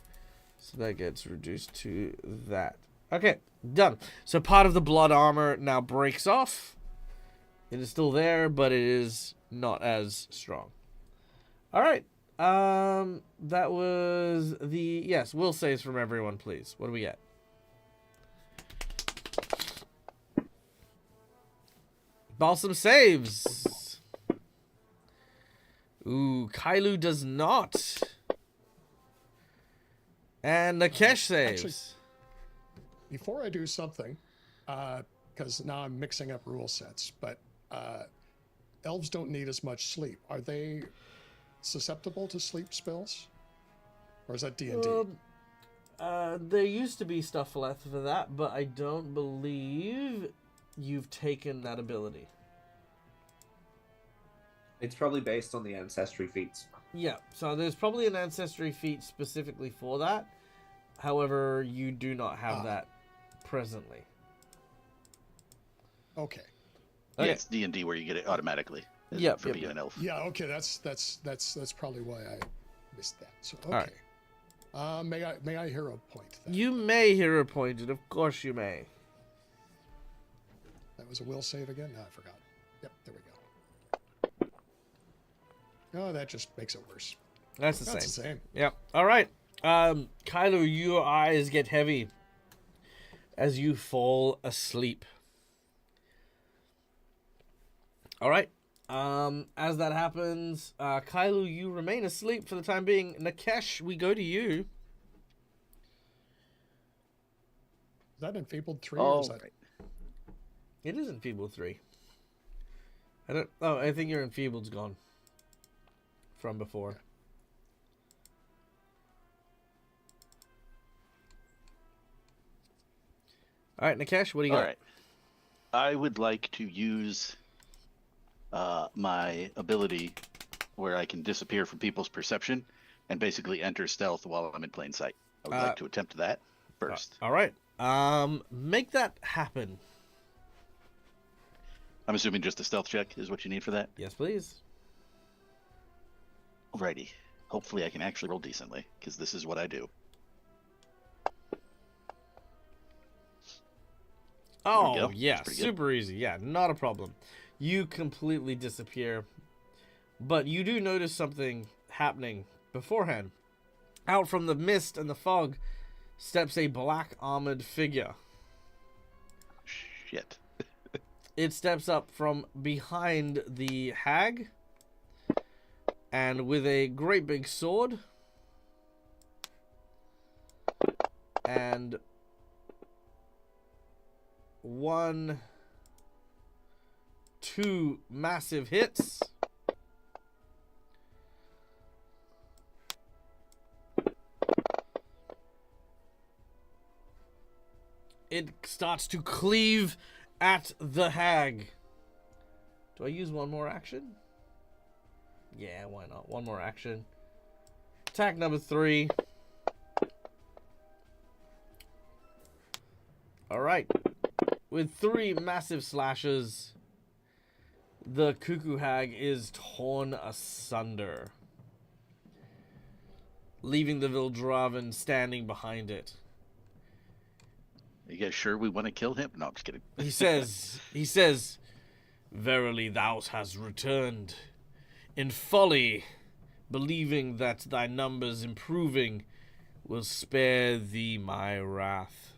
So that gets reduced to that. Okay, done. So part of the blood armor now breaks off. It is still there, but it is not as strong. All right. That was the... Yes, will saves from everyone, please. What do we get? Balsam saves. Ooh, Kailu does not. And Nakesh saves. Actually, before I do something, because now I'm mixing up rule sets, but elves don't need as much sleep. Are they susceptible to sleep spells? Or is that D&D? There used to be stuff left for that, but I don't believe you've taken that ability. It's probably based on the ancestry feats. Yeah, so there's probably an ancestry feat specifically for that. However, you do not have that presently. Okay. Yeah, it's D&D where you get it automatically. Yep, for being an elf. Yeah, okay, that's probably why I missed that. So okay. All right. May I hero point then? You may hero point it, of course you may. That was a will save again? No, I forgot. Yep, there we go. Oh, that just makes it worse. That's the That's same. the same. Yep. All right. Kylo, your eyes get heavy as you fall asleep. All right. As that happens, Kylo, you remain asleep for the time being. Nakesh, we go to you. Is that Enfeebled 3? Or is that... right. It is Enfeebled 3. I think your Enfeebled's gone from before. All right, Nakesh, what do you got? All right. I would like to use my ability where I can disappear from people's perception and basically enter stealth while I'm in plain sight. I would like to attempt that first. All right. Make that happen. I'm assuming just a stealth check is what you need for that? Yes, please. Alrighty. Hopefully I can actually roll decently, because this is what I do. Oh, yeah, super easy. Yeah, not a problem. You completely disappear. But you do notice something happening beforehand. Out from the mist and the fog steps a black armored figure. Shit. It steps up from behind the hag, and with a great big sword and 1, 2 massive hits. It starts to cleave at the hag. Do I use one more action? Yeah, why not? One more action. Attack number 3. Alright. With 3 massive slashes, the cuckoo hag is torn asunder, leaving the Vildraven standing behind it. Are you guys sure we want to kill him? No, I'm just kidding. He says, "Verily thou hast returned. In folly, believing that thy numbers improving will spare thee my wrath.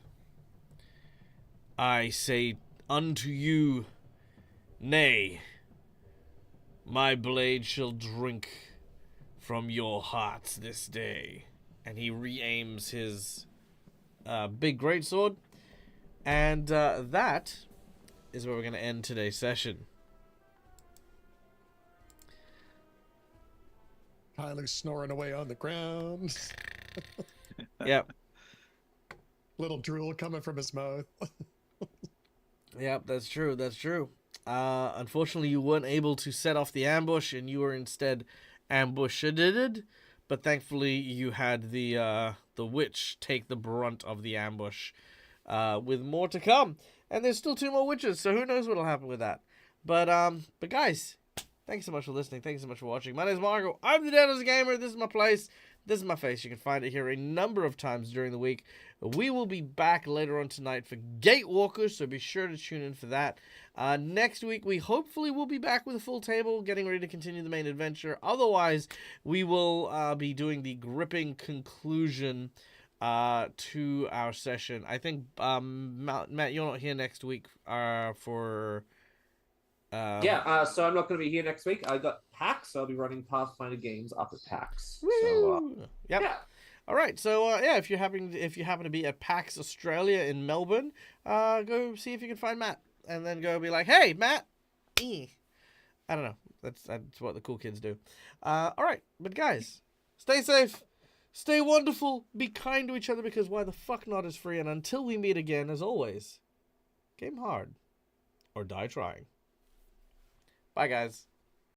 I say unto you, nay, my blade shall drink from your hearts this day." And he re-aims his big greatsword. And that is where we're going to end today's session. Kylo's snoring away on the ground. Yep. Little drool coming from his mouth. Yep, that's true. That's true. Unfortunately, you weren't able to set off the ambush, and you were instead ambushed. But thankfully, you had the witch take the brunt of the ambush, with more to come. And there's still 2 more witches, so who knows what'll happen with that. But guys, thanks so much for listening. Thanks so much for watching. My name is Margo. I'm the Deadless Gamer. This is my place. This is my face. You can find it here a number of times during the week. We will be back later on tonight for Gatewalkers, so be sure to tune in for that. Next week, we hopefully will be back with a full table, getting ready to continue the main adventure. Otherwise, we will be doing the gripping conclusion to our session. I think, Matt, you're not here next week for... so I'm not going to be here next week. I got PAX, so I'll be running Pathfinder games up at PAX. Woo! So, yep. yeah. All right, so yeah, if you happen to be at PAX Australia in Melbourne, go see if you can find Matt, and then go be like, "Hey, Matt." I don't know. That's what the cool kids do. All right, but guys, stay safe, stay wonderful, be kind to each other because why the fuck not is free. And until we meet again, as always, game hard or die trying. Bye, guys.